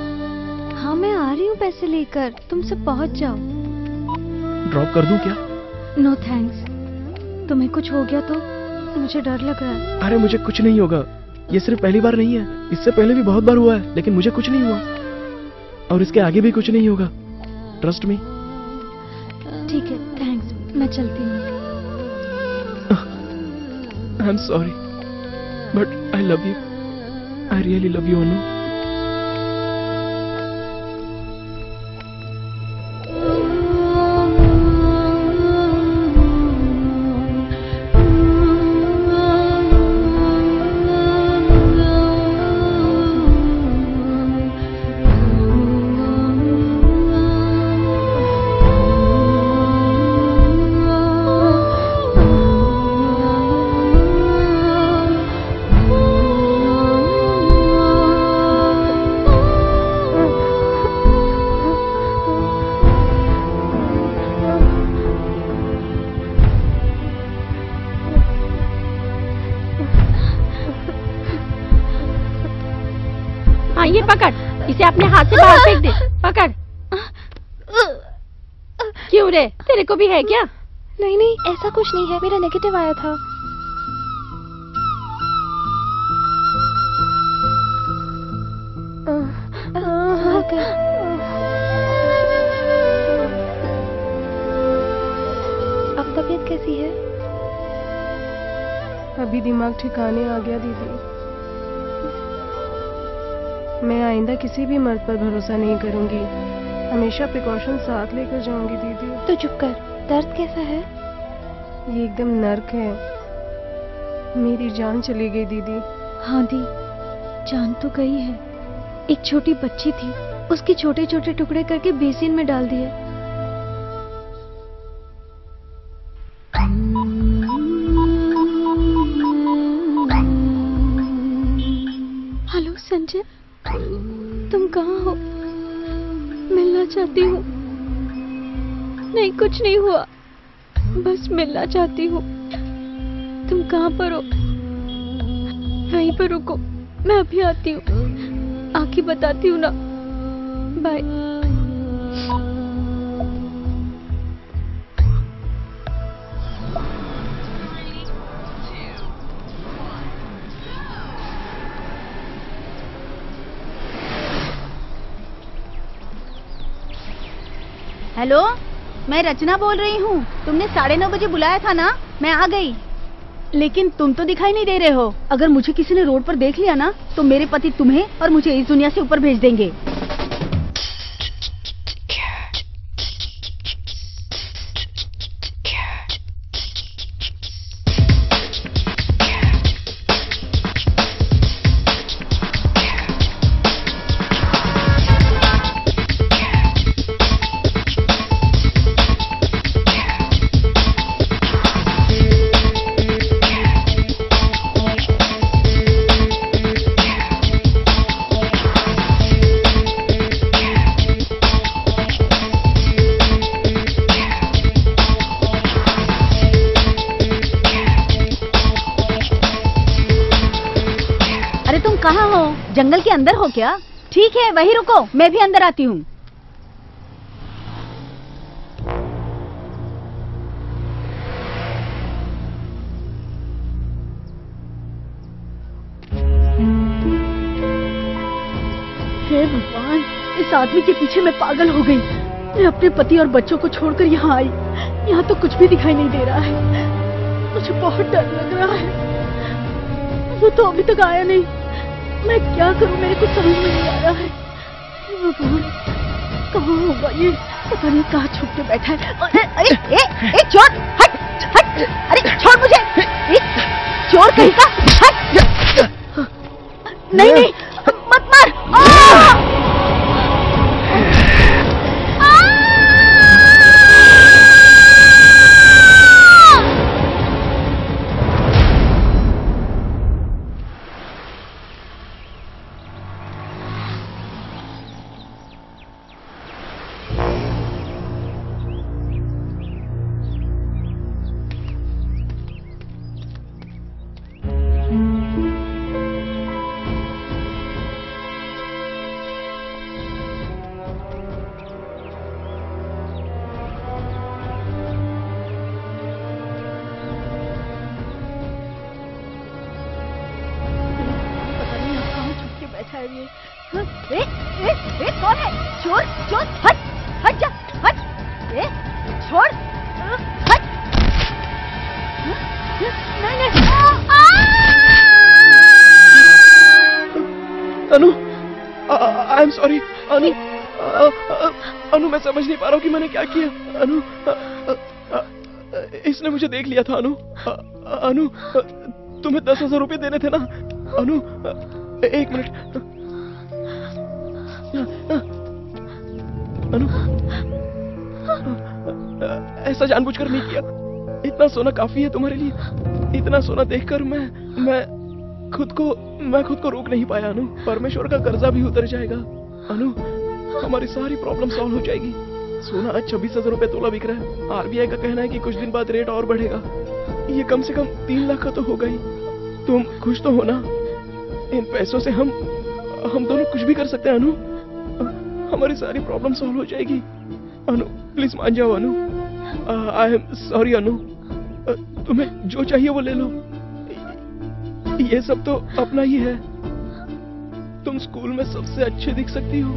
हाँ मैं आ रही हूँ पैसे लेकर, तुम सब पहुँच जाओ। ड्रॉप कर दूं क्या? No thanks. तुम्हें कुछ हो गया तो मुझे डर लग रहा है। अरे मुझे कुछ नहीं होगा, ये सिर्फ पहली बार नहीं है, इससे पहले भी बहुत बार हुआ है, लेकिन मुझे कुछ नहीं हुआ और इसके आगे भी कुछ नहीं होगा। Trust me. ठीक है, थैंक्स। मैं चलती हूँ। I am sorry, but I love you. I really love you Anu. ये पकड़, इसे अपने हाथ से बाहर फेंक दे। पकड़। क्यों रे, तेरे को भी है क्या? नहीं नहीं, ऐसा कुछ नहीं है, मेरा नेगेटिव आया था। अब तबीयत कैसी है? अभी दिमाग ठिकाने आ गया दीदी। मैं आइंदा किसी भी मर्द पर भरोसा नहीं करूंगी। हमेशा प्रिकॉशन साथ लेकर जाऊंगी दीदी। तो चुप कर। दर्द कैसा है? ये एकदम नर्क है। मेरी जान चली गई दीदी। हाँ दी, जान तो गई है। एक छोटी बच्ची थी, उसके छोटे छोटे टुकड़े करके बेसिन में डाल दिए। हेलो संजय, तुम कहाँ हो? मिलना चाहती हूँ। नहीं, कुछ नहीं हुआ, बस मिलना चाहती हूँ। तुम कहाँ पर हो? वहीं पर रुको, मैं अभी आती हूँ। आके बताती हूँ ना। बाय। हेलो, मैं रचना बोल रही हूँ। तुमने 9:30 बजे बुलाया था ना, मैं आ गई। लेकिन तुम तो दिखाई नहीं दे रहे हो। अगर मुझे किसी ने रोड पर देख लिया ना, तो मेरे पति तुम्हें और मुझे इस दुनिया से ऊपर भेज देंगे। कहाँ हो? जंगल के अंदर हो क्या? ठीक है, वहीं रुको, मैं भी अंदर आती हूँ। हे भगवान, इस आदमी के पीछे मैं पागल हो गई। मैं अपने पति और बच्चों को छोड़कर यहाँ आई। यहाँ तो कुछ भी दिखाई नहीं दे रहा है। मुझे बहुत डर लग रहा है। वो तो अभी तक आया नहीं। मैं क्या करूं, मेरे को समझ में नहीं आ रहा है। भगवान, कहाँ होगा ये? पता नहीं कहाँ छुप के बैठा है। अरे चोर, हट हट! अरे छोड़ मुझे! चोर कहीं का, हट! नहीं नहीं, मत मार! कौन है? चोर, चोर, हट, हट जा, हट, छोड़, हट, नहीं नहीं, अनु, आई एम सॉरी, अनु, अनु मैं समझ नहीं पा रहा हूँ कि मैंने क्या किया। अनु, इसने मुझे देख लिया था। अनु, अनु, तुम्हें 10,000 रुपए देने थे ना। अनु, एक मिनट। अनु, ऐसा जानबूझकर नहीं किया। इतना सोना काफी है तुम्हारे लिए। इतना सोना देखकर मैं खुद को रोक नहीं पाया। अनु, परमेश्वर का कर्जा भी उतर जाएगा। अनु, हमारी सारी प्रॉब्लम सॉल्व हो जाएगी। सोना आज 26,000 रुपए तोला बिक रहा है। आरबीआई का कहना है कि कुछ दिन बाद रेट और बढ़ेगा। ये कम से कम 3 लाख का तो होगा ही। तुम खुश तो हो ना? इन पैसों से हम दोनों कुछ भी कर सकते हैं। अनु, हमारी सारी प्रॉब्लम सॉल्व हो जाएगी। अनु, प्लीज मान जाओ। अनु, आई एम सॉरी। अनु, तुम्हें जो चाहिए वो ले लो। ये सब तो अपना ही है। तुम स्कूल में सबसे अच्छे दिख सकती हो।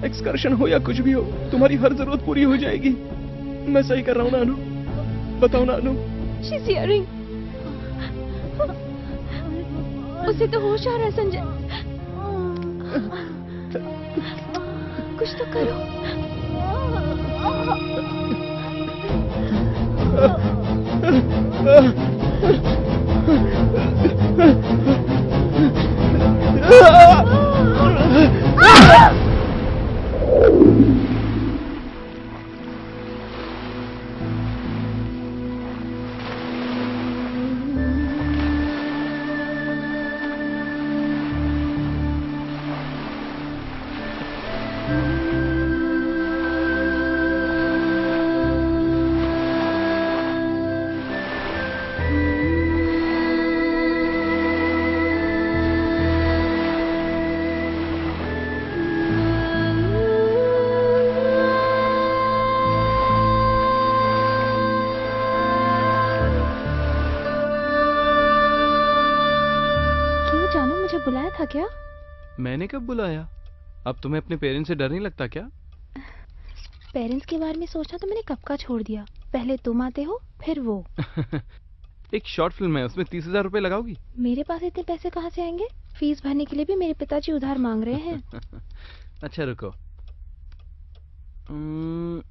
एक्सकर्शन हो या कुछ भी हो, तुम्हारी हर जरूरत पूरी हो जाएगी। मैं सही कर रहा हूँ ना अनु? बताओ ना अनु? She's hearing. उसे तो होश आ रहा है संजय। कुछ तो करो। बुलाया था क्या? मैंने कब बुलाया? अब तुम्हें अपने पेरेंट्स से डर नहीं लगता क्या? पेरेंट्स के बारे में सोचना तो मैंने कब का छोड़ दिया। पहले तुम आते हो फिर वो। एक शॉर्ट फिल्म है, उसमें 30,000 रुपए लगाओगी? मेरे पास इतने पैसे कहाँ से आएंगे? फीस भरने के लिए भी मेरे पिताजी उधार मांग रहे हैं। अच्छा रुको।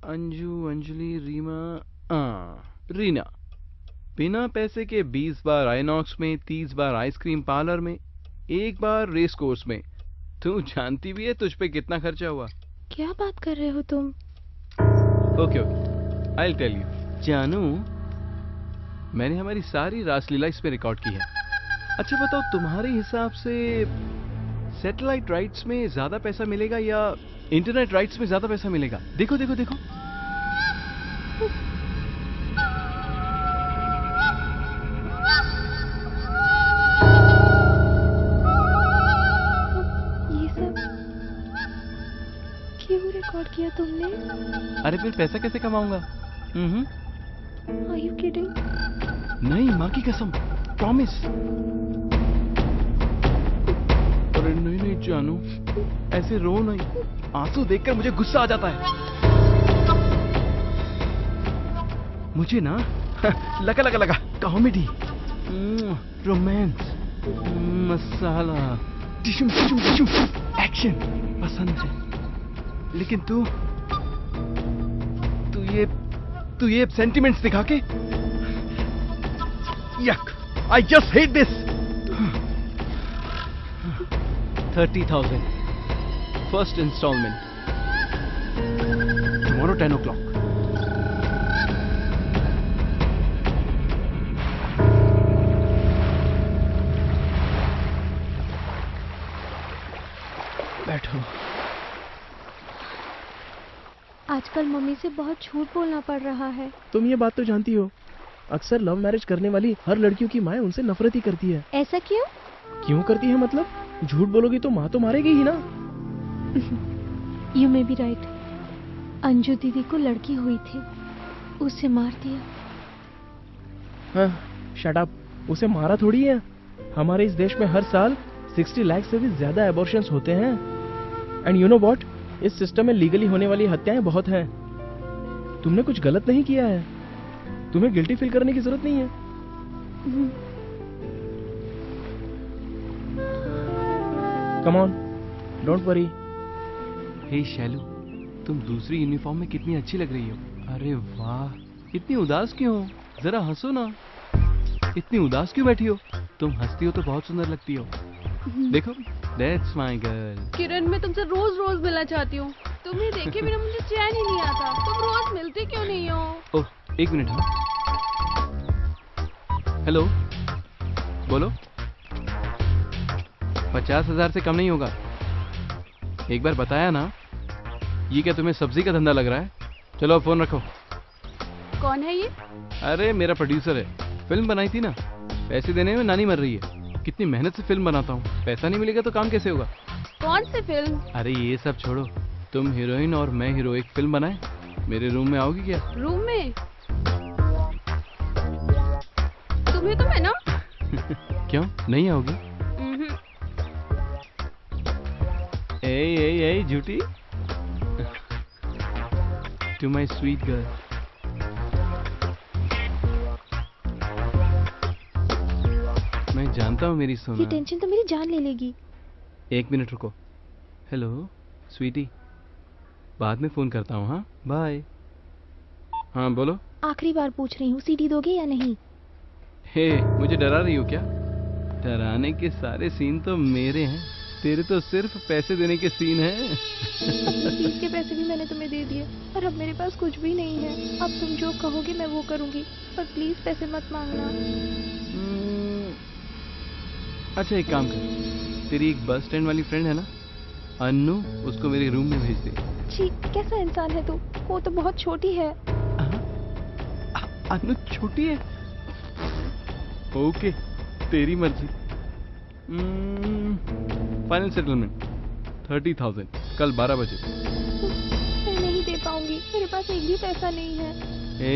अंजू, अंजलि, रीना। बिना पैसे के 20 बार आइनॉक्स में, 30 बार आइसक्रीम पार्लर में, 1 बार रेस कोर्स में। तू जानती भी है तुझ पे कितना खर्चा हुआ? क्या बात कर रहे हो तुम? Okay I will tell you. जानू, मैंने हमारी सारी रासलीला इस पे रिकॉर्ड की है। अच्छा बताओ, तुम्हारे हिसाब से सैटेलाइट राइट्स में ज्यादा पैसा मिलेगा या इंटरनेट राइट्स में ज्यादा पैसा मिलेगा? देखो देखो देखो। रिकॉर्ड किया तुमने? अरे फिर पैसा कैसे कमाऊंगा? Are you kidding? नहीं, माँ की कसम, प्रॉमिस। अरे नहीं नहीं जानू, ऐसे रो नहीं। आंसू देखकर मुझे गुस्सा आ जाता है। मुझे ना लगा comedy, romance, masala, tissue action पसंद है। लेकिन तू ये सेंटिमेंट्स दिखा के, yuck, I just hate this. 30,000 first instalment, tomorrow 10 o'clock। बैठो। आजकल मम्मी से बहुत झूठ बोलना पड़ रहा है। तुम ये बात तो जानती हो, अक्सर लव मैरिज करने वाली हर लड़कियों की माँ उनसे नफरत ही करती है। ऐसा क्यों? क्यों करती है मतलब? झूठ बोलोगी तो माँ तो मारेगी ही ना। You may be right. Anju दीदी को लड़की हुई थी, उसे मार दिया। हाँ, शट अप। उसे मारा थोड़ी है। हमारे इस देश में हर साल 60 लाख से भी ज्यादा एबॉर्शंस होते हैं। एंड यू नो व्हाट, इस सिस्टम में लीगली होने वाली हत्याएं बहुत हैं। तुमने कुछ गलत नहीं किया है, तुम्हें गिल्टी फील करने की जरूरत नहीं है। Come on, don't worry. Hey Shailu, तुम दूसरी यूनिफॉर्म में कितनी अच्छी लग रही हो। अरे वाह, इतनी उदास क्यों हो? जरा हंसो ना। इतनी उदास क्यों बैठी हो? तुम हंसती हो तो बहुत सुंदर लगती हो। देखो, दैट्स माय गर्ल। किरण, मैं तुमसे रोज रोज मिलना चाहती हूँ। तुम्हें देखे बिना मुझे चैन ही नहीं आता। तुम रोज मिलते क्यों नहीं हो? ओह, एक मिनट। हाँ, हेलो, बोलो। 50,000 से कम नहीं होगा। एक बार बताया ना। ये क्या तुम्हें सब्जी का धंधा लग रहा है? चलो फोन रखो। कौन है ये? अरे मेरा प्रोड्यूसर है। फिल्म बनाई थी ना, पैसे देने में नानी मर रही है। कितनी मेहनत से फिल्म बनाता हूँ, पैसा नहीं मिलेगा तो काम कैसे होगा? कौन सी फिल्म? अरे ये सब छोड़ो, तुम हीरोइन और मैं हीरो, एक फिल्म बनाए। मेरे रूम में आओगी क्या? रूम में? तुम्हें तो मैं ना। क्यों नहीं आओगी? ए झूठी। To my sweet girl. मैं जानता हूँ मेरी सोना। ये टेंशन तो मेरी जान ले लेगी। 1 मिनट रुको, हेलो स्वीटी, बाद में फोन करता हूँ। हाँ बाय। हाँ बोलो। आखिरी बार पूछ रही हूँ, सीडी दोगे या नहीं? हे, मुझे डरा रही हो क्या? डराने के सारे सीन तो मेरे हैं, तेरे तो सिर्फ पैसे देने के सीन हैं। फीस के पैसे भी मैंने तुम्हें दे दिए और अब मेरे पास कुछ भी नहीं है। अब तुम जो कहोगे मैं वो करूँगी, पर प्लीज पैसे मत मांगना। अच्छा एक काम कर, तेरी एक बस स्टैंड वाली फ्रेंड है ना अन्नू, उसको मेरे रूम में भेज दे। छी, कैसा इंसान है तू? वो तो बहुत छोटी है। अन्नू छोटी है? ओके, तेरी मर्जी। फाइनल सेटलमेंट 30,000 कल 12 बजे। मैं नहीं दे पाऊंगी, मेरे पास एक भी पैसा नहीं है। ए,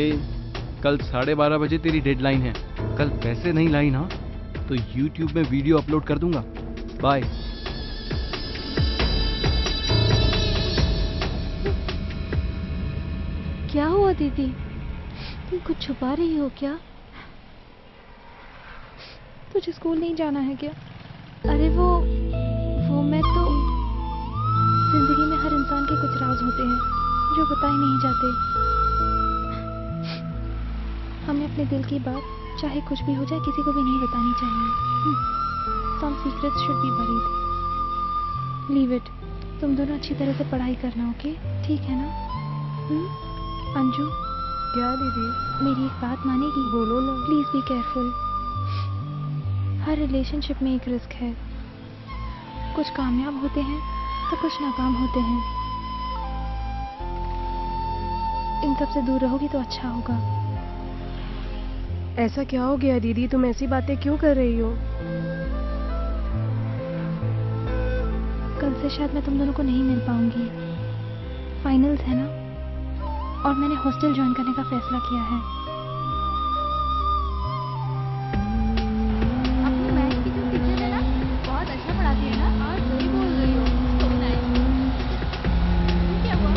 कल 12:30 बजे तेरी डेडलाइन है। कल पैसे नहीं लाई ना तो YouTube में वीडियो अपलोड कर दूंगा। बाय। क्या हुआ दीदी, तुम कुछ छुपा रही हो क्या? तुझे स्कूल नहीं जाना है क्या? अरे वो मैं तो, जिंदगी में हर इंसान के कुछ राज होते हैं जो बताए नहीं जाते। हमें अपने दिल की बात चाहे कुछ भी हो जाए किसी को भी नहीं बतानी चाहिए। Some secrets should be buried. Leave it. तुम दोनों अच्छी तरह से पढ़ाई करना, ओके? ठीक है ना? अंजू। क्या दीदी? मेरी एक बात मानेगी? बोलो ना। Please be careful. Her relationship में एक रिस्क है। कुछ कामयाब होते हैं तो कुछ नाकाम होते हैं। इन सब से दूर रहोगी तो अच्छा होगा। ऐसा क्या हो गया दीदी, तुम ऐसी बातें क्यों कर रही हो? कल से शायद मैं तुम दोनों को नहीं मिल पाऊंगी। फाइनल्स है ना, और मैंने हॉस्टल ज्वाइन करने का फैसला किया है। अपनी मैथ की जो टीचर है ना, बहुत अच्छा पढ़ाती है ना। हाँ सही बोल रही हो। So nice. क्या हुआ?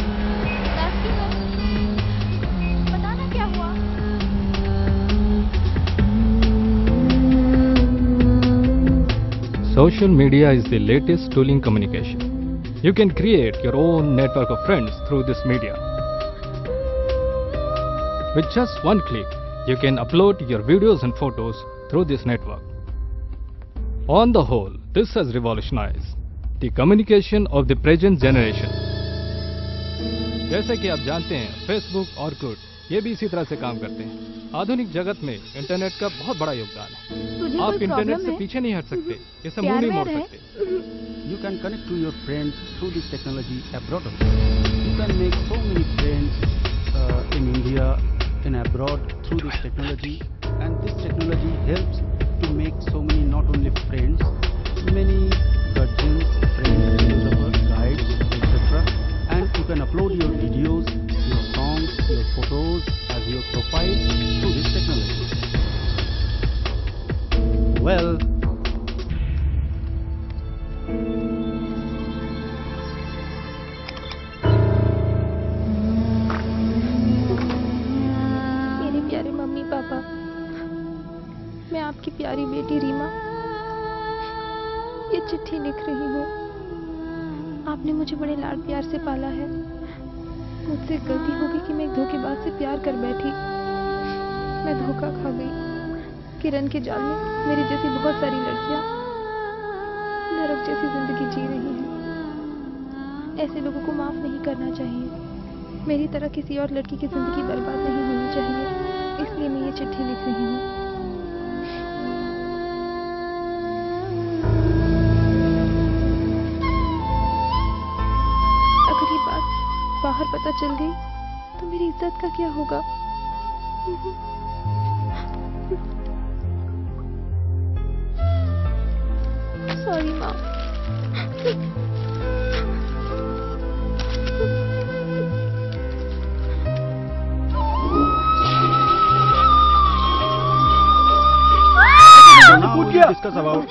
उदास क्यों हो? बताना क्या हुआ? Social media is the latest tool in communication. You can create your own network of friends through this media. With just one click, you can upload your videos and photos through this network. On the whole, this has revolutionized the communication of the present generation. जैसे कि आप जानते हैं, Facebook और Orkut ये भी इसी तरह से काम करते हैं। आधुनिक जगत में इंटरनेट का बहुत बड़ा योगदान है। आप इंटरनेट से पीछे नहीं हट सकते, इसे मुंह नहीं मोड़ सकते। You can connect to your friends through this technology abroad also. You can make so many friends in India, in abroad through this technology, and this technology helps to make so many not only friends, many guardians, friends, philosophers, guides, etc. And you can upload your videos, your songs, your photos as your profile through this technology. Well, मेरे प्यारे mummy papa, मैं आपकी प्यारी बेटी रीमा ये चिट्ठी लिख रही हूँ। आपने मुझे बड़े लाड प्यार से पाला है। मुझसे गलती हो गई कि मैं एक धोखेबाज से प्यार कर बैठी। मैं धोखा खा गई। किरण के जाल में मेरी जैसी बहुत सारी लड़कियां नरक जैसी जिंदगी जी रही हैं। ऐसे लोगों को माफ नहीं करना चाहिए। मेरी तरह किसी और लड़की की जिंदगी बर्बाद नहीं होनी चाहिए। इसलिए मैं ये चिट्ठी लिख रही हूँ। अगर ये बात बाहर पता चल गई तो मेरी इज्जत का क्या होगा? सॉरी माँ। Discuss about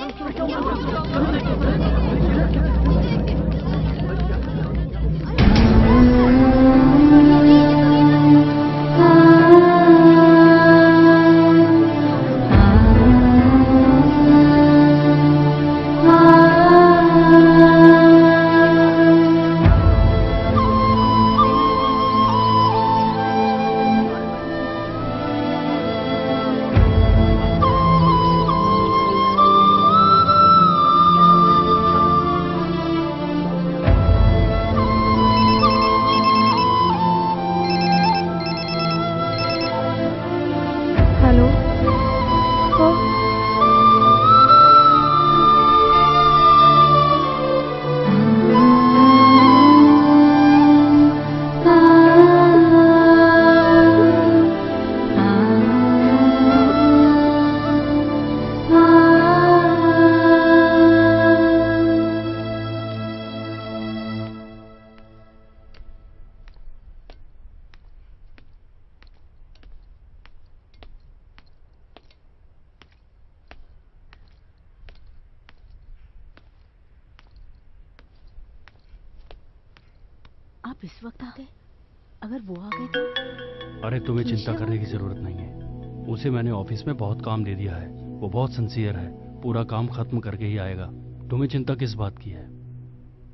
आप इस वक्त आ गए? अगर वो आ गए तो? अरे तुम्हें चिंता करने की जरूरत नहीं है। उसे मैंने ऑफिस में बहुत काम दे दिया है। वो बहुत सिंसियर है, पूरा काम खत्म करके ही आएगा। तुम्हें चिंता किस बात की है?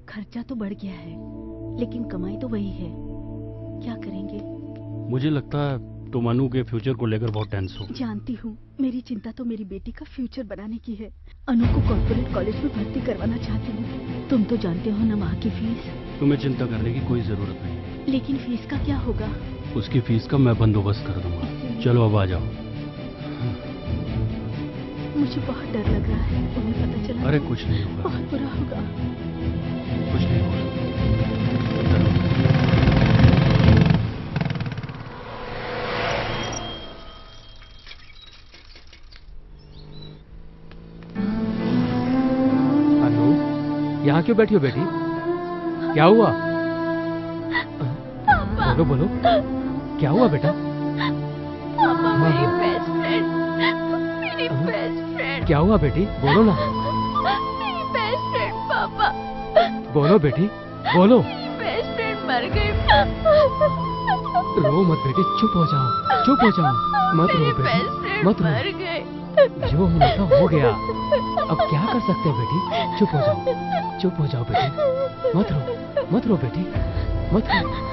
खर्चा तो बढ़ गया है, लेकिन कमाई तो वही है। क्या करेंगे? मुझे लगता है तुम अनु के फ्यूचर को लेकर बहुत टेंस हो। जानती हूँ, मेरी चिंता तो मेरी बेटी का फ्यूचर बनाने की है। अनु को कॉर्पोरेट कॉलेज में भर्ती करवाना चाहती हूँ। तुम तो जानते हो ना वहाँ की फीस। तुम्हें चिंता करने की कोई जरूरत नहीं है। लेकिन फीस का क्या होगा? उसकी फीस का मैं बंदोबस्त कर दूंगा। चलो अब आ जाओ। मुझे बहुत डर लग रहा है, उन्हें पता चला। अरे कुछ नहीं होगा। बहुत बुरा होगा। कुछ नहीं होगा। अनु, यहाँ क्यों बैठी हो बेटी? क्या हुआ? बोलो बोलो, क्या हुआ बेटा? पापा, मेरी बेस्ट फ्रेंड, मेरी बेस्ट फ्रेंड। क्या हुआ बेटी? बोलो ना। मेरी बेस्ट फ्रेंड पापा। बोलो बेटी, बोलो। मेरी बेस्ट फ्रेंड मर गई। रो मत बेटी, चुप हो जाओ, चुप हो जाओ, मत रो बेटी, मत रो। मर गई। जो होना था हो गया, अब क्या कर सकते हैं बेटी? चुप हो जाओ, चुप हो जाओ बेटी, मत रो, मत रो बेटी, मत रो।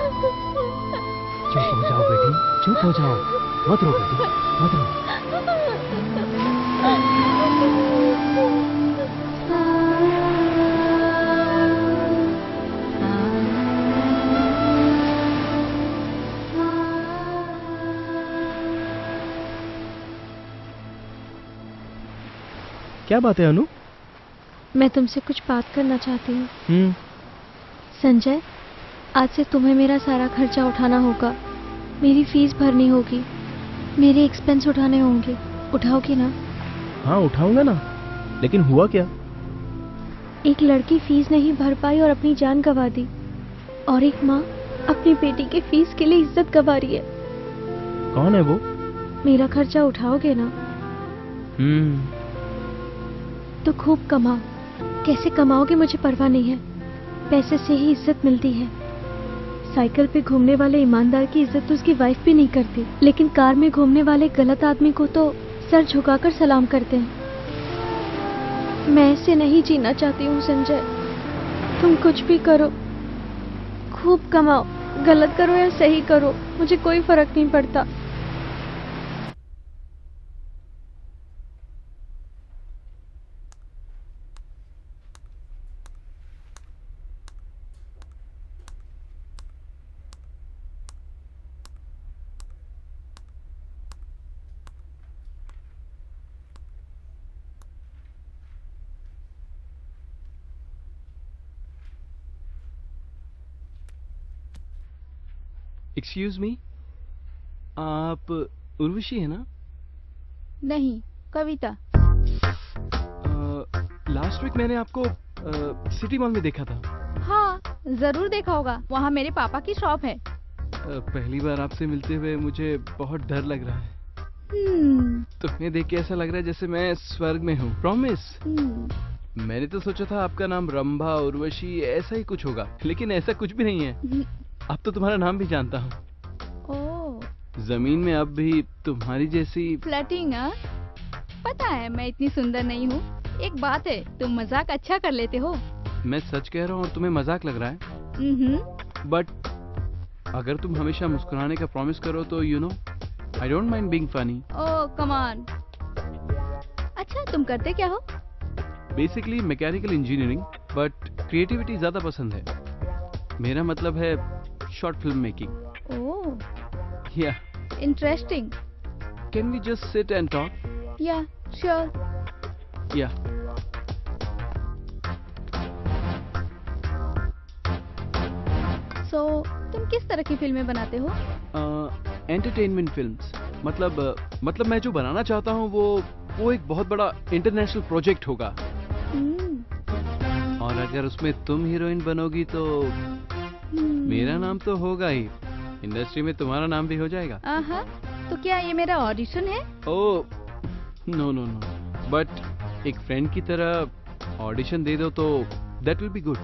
चुप हो जाओ बेटी, चुप हो जाओ, मत रो बेटी, मत रो। क्या बात है अनु? मैं तुमसे कुछ बात करना चाहती हूँ। संजय, आज से तुम्हें मेरा सारा खर्चा उठाना होगा। मेरी फीस भरनी होगी, मेरे एक्सपेंस उठाने होंगे। उठाओगी ना? हाँ उठाऊंगा ना, लेकिन हुआ क्या? एक लड़की फीस नहीं भर पाई और अपनी जान गंवा दी, और एक माँ अपनी बेटी के फीस के लिए इज्जत गंवा रही है। कौन है वो? मेरा खर्चा उठाओगे ना? तो खूब कमाओ। कैसे कमाओगे मुझे परवाह नहीं है, पैसे से ही इज्जत मिलती है। साइकिल पे घूमने वाले ईमानदार की इज्जत तो उसकी वाइफ भी नहीं करती, लेकिन कार में घूमने वाले गलत आदमी को तो सर झुकाकर सलाम करते हैं। मैं ऐसे नहीं जीना चाहती हूँ संजय। तुम कुछ भी करो, खूब कमाओ, गलत करो या सही करो, मुझे कोई फर्क नहीं पड़ता। एक्सक्यूज मी, आप उर्वशी है ना? नहीं, कविता। लास्ट वीक मैंने आपको सिटी मॉल में देखा था। हाँ, जरूर देखा होगा, वहाँ मेरे पापा की शॉप है। पहली बार आपसे मिलते हुए मुझे बहुत डर लग रहा है। तुम्हें देख के ऐसा लग रहा है जैसे मैं स्वर्ग में हूँ। प्रॉमिस। मैंने तो सोचा था आपका नाम रंभा, उर्वशी ऐसा ही कुछ होगा, लेकिन ऐसा कुछ भी नहीं है। अब तो तुम्हारा नाम भी जानता हूँ। जमीन में अब भी तुम्हारी जैसी फ्लर्टिंग। पता है मैं इतनी सुंदर नहीं हूँ। एक बात है, तुम मजाक अच्छा कर लेते हो। मैं सच कह रहा हूँ और तुम्हें मजाक लग रहा है। बट अगर तुम हमेशा मुस्कुराने का प्रॉमिस करो तो you know I don't mind being funny. Oh come on. अच्छा तुम करते क्या हो? Basically mechanical engineering, but creativity ज्यादा पसंद है। मेरा मतलब है short film making. Oh yeah interesting. Can we just sit and talk? Yeah sure. Yeah so तुम किस तरह की फिल्में बनाते हो? Entertainment films. मतलब मैं जो बनाना चाहता हूँ वो एक बहुत बड़ा इंटरनेशनल प्रोजेक्ट होगा। और अगर उसमें तुम हीरोइन बनोगी तो मेरा नाम तो होगा ही, इंडस्ट्री में तुम्हारा नाम भी हो जाएगा। तो क्या ये मेरा ऑडिशन है? Oh no no no, but एक फ्रेंड की तरह ऑडिशन दे दो तो that will be good.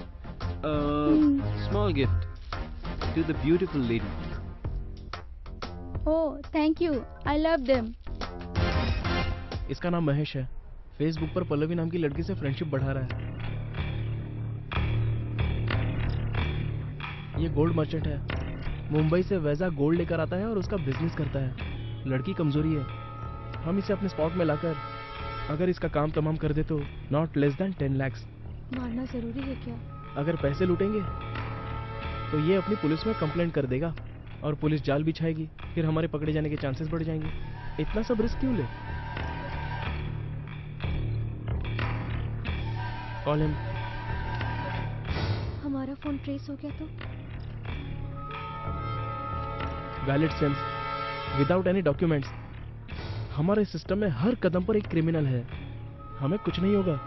Small gift. to the beautiful lady. Oh, thank you. I love them. इसका नाम महेश है। फेसबुक पर पल्लवी नाम की लड़की से फ्रेंडशिप बढ़ा रहा है। ये गोल्ड मर्चेंट है। मुंबई से वैसा गोल्ड लेकर आता है और उसका बिजनेस करता है। लड़की कमजोरी है। हम इसे अपने स्पॉट में लाकर अगर इसका काम तमाम कर दे तो नॉट लेस देन 10 lakhs। मारना जरूरी है क्या? अगर पैसे लूटेंगे तो ये अपनी पुलिस में कंप्लेंट कर देगा और पुलिस जाल बिछाएगी, फिर हमारे पकड़े जाने के चांसेस बढ़ जाएंगे। इतना सब रिस्क क्यों ले? Call him. हमारा फोन ट्रेस हो गया तो? Valid sense without any documents. हमारे सिस्टम में हर कदम पर एक क्रिमिनल है। हमें कुछ नहीं होगा।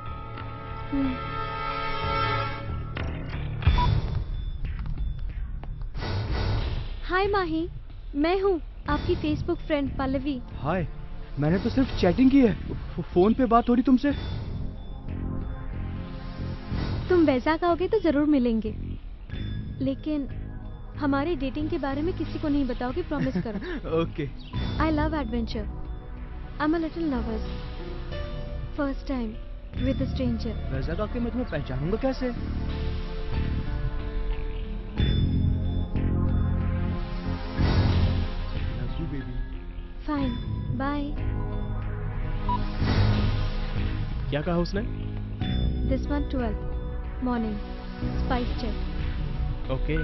हाय माही, मैं हूँ आपकी फेसबुक फ्रेंड पल्लवी। हाय, मैंने तो सिर्फ चैटिंग की है, फोन पे बात हो रही तुमसे। तुम वैसा आओगे तो जरूर मिलेंगे, लेकिन हमारे डेटिंग के बारे में किसी को नहीं बताओगे, प्रॉमिस करो। Okay. I love adventure. I am a little nervous. First time with a stranger. वैसा आके मैं तुम्हें पहचानूंगा कैसे? Love you baby. Fine, bye. क्या कहा उसने? This one 12 morning spice check. Okay.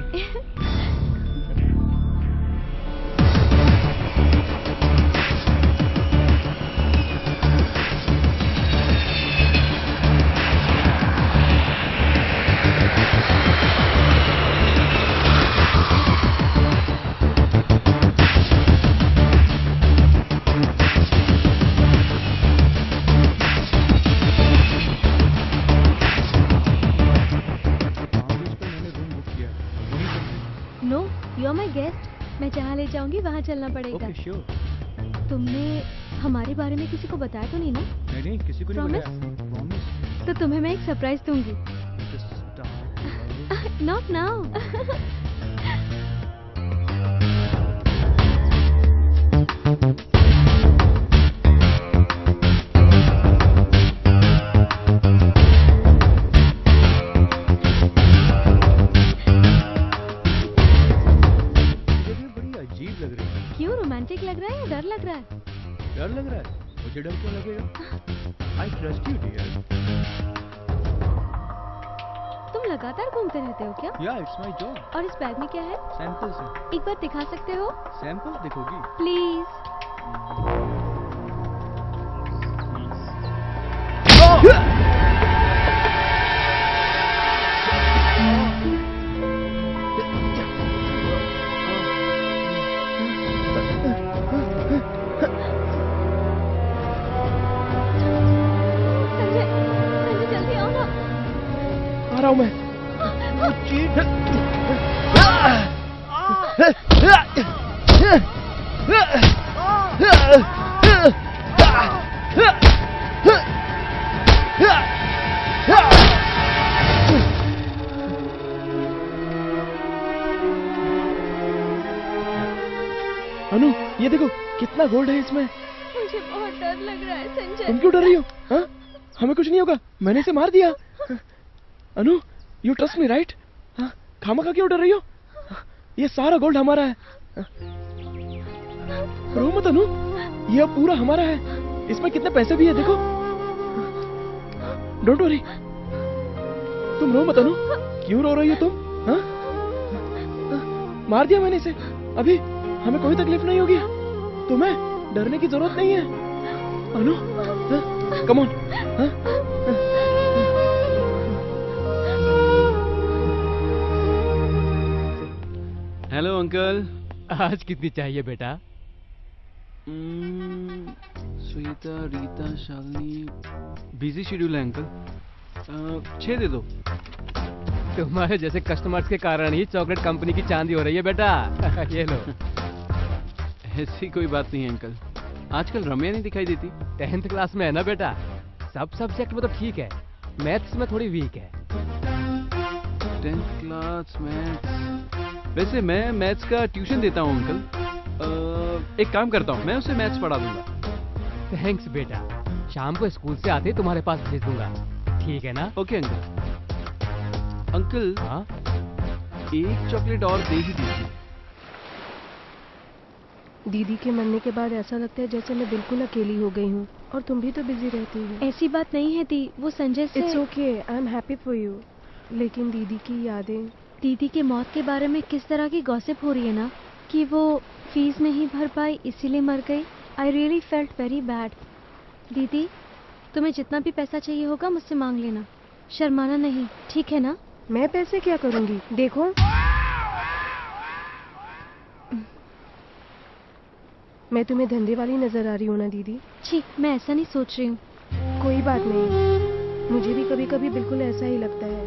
मैं जहाँ ले जाऊंगी वहाँ चलना पड़ेगा। Okay, sure. तुमने हमारे बारे में किसी को बताया तो नहीं ना? नहीं, किसी को नहीं बताया। प्रॉमिस। तो तुम्हें मैं एक सरप्राइज दूंगी। Not now. डर लग रहा है? डर लग रहा है? मुझे डर क्यों लगेगा? I trust you, dear. तुम लगातार घूमते रहते हो क्या? Yeah, it's my job. और इस बैग में क्या है? सैंपल्स हैं। एक बार दिखा सकते हो? सैंपल्स दिखोगी? प्लीज। आ रहा हूं मैं। अनु, ये देखो कितना गोल्ड है इसमें। मुझे बहुत डर लग रहा है संजय। तुम क्यों डर रही हो? हाँ? हमें कुछ नहीं होगा, मैंने इसे मार दिया। अनु, यू ट्रस्ट मी राइट? खामखा क्यों डर रही हो? ये सारा गोल्ड हमारा है। रो मत अनु, ये अब पूरा हमारा है। इसमें कितने पैसे भी है देखो। Don't worry. तुम रो मत अनु। क्यों रो रही हो तुम? हाँ? मार दिया मैंने इसे। अभी हमें कोई तकलीफ नहीं होगी। तुम्हें डरने की जरूरत नहीं है Anu. Come on. Hello uncle. आज कितनी चाहिए बेटा? श्वेता, रीता, शालिनी। बिजी शेड्यूल है अंकल। 6 दे दो। तुम्हारे जैसे कस्टमर्स के कारण ही चॉकलेट कंपनी की चांदी हो रही है बेटा। ये लो। ऐसी कोई बात नहीं है अंकल। आजकल रम्या नहीं दिखाई देती। 10th क्लास में है ना बेटा, सब सब्जेक्ट में तो ठीक है, मैथ्स में थोड़ी वीक है। 10th class maths. वैसे मैं मैथ्स का ट्यूशन देता हूँ अंकल। एक काम करता हूँ, मैं उसे मैथ्स पढ़ा दूंगा। थैंक्स बेटा, शाम को स्कूल से आते तुम्हारे पास भेज दूंगा, ठीक है ना? Okay uncle. अंकल हाँ, एक चॉकलेट और दे ही दीजिए। दीदी के मरने के बाद ऐसा लगता है जैसे मैं बिल्कुल अकेली हो गई हूँ, और तुम भी तो बिजी रहती हो। ऐसी बात नहीं है दी, वो संजय से। It's okay, I am happy for you. लेकिन दीदी की यादें, दीदी के मौत के बारे में किस तरह की गॉसिप हो रही है ना, कि वो फीस नहीं भर पाई इसीलिए मर गई। I really felt very bad. दीदी, तुम्हें जितना भी पैसा चाहिए होगा मुझसे मांग लेना, शर्माना नहीं, ठीक है ना? मैं पैसे क्या करूँगी? देखो, मैं तुम्हें धंधे वाली नजर आ रही हूँ ना दीदी? छी, मैं ऐसा नहीं सोच रही हूँ। कोई बात नहीं, मुझे भी कभी कभी बिल्कुल ऐसा ही लगता है,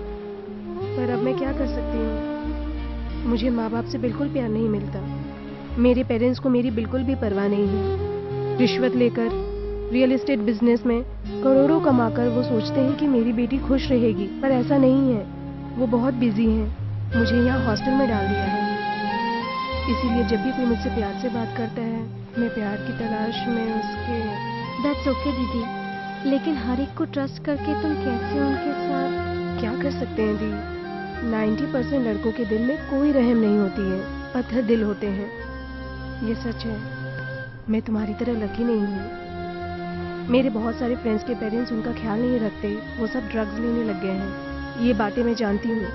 पर अब मैं क्या कर सकती हूँ? मुझे माँ बाप से बिल्कुल प्यार नहीं मिलता। मेरे पेरेंट्स को मेरी बिल्कुल भी परवाह नहीं है। रिश्वत लेकर रियल एस्टेट बिजनेस में करोड़ों कमाकर वो सोचते हैं कि मेरी बेटी खुश रहेगी, पर ऐसा नहीं है। वो बहुत बिजी हैं, मुझे यहाँ हॉस्टल में डाल दिया है। इसीलिए जब भी कोई मुझसे प्यार से बात करता है, मैं प्यार की तलाश में उसके। दैट्स ओके दीदी, लेकिन हर एक को ट्रस्ट करके तुम कैसे उनके साथ? क्या कर सकते हैं दी? 90% लड़कों के दिल में कोई रहम नहीं होती है, पत्थर दिल होते हैं। ये सच है, मैं तुम्हारी तरह लकी नहीं हूँ। मेरे बहुत सारे फ्रेंड्स के पेरेंट्स उनका ख्याल नहीं रखते, वो सब ड्रग्स लेने लग गए हैं। ये बातें मैं जानती हूँ,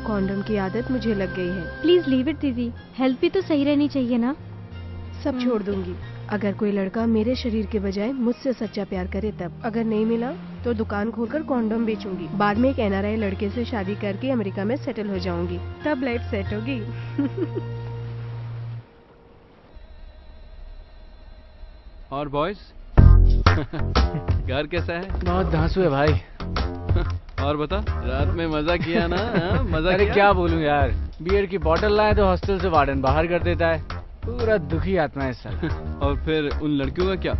कॉन्डम की आदत मुझे लग गई है। प्लीज लीव इट दीदी, हेल्थ भी तो सही रहनी चाहिए ना। सब छोड़ दूंगी अगर कोई लड़का मेरे शरीर के बजाय मुझसे सच्चा प्यार करे तब। अगर नहीं मिला तो दुकान खोलकर कॉन्डम बेचूंगी, बाद में एक NRI लड़के से शादी करके अमेरिका में सेटल हो जाऊंगी, तब लाइफ सेट होगी। और बॉयज घर कैसा है? बहुत धांसू है भाई। और बता, रात में मजा किया ना? मजा अरे किया? क्या बोलूं यार, बियर की बोतल लाए तो हॉस्टल से वार्डन बाहर कर देता है। पूरा दुखी आत्मा है सर। और फिर उन लड़कियों का क्या?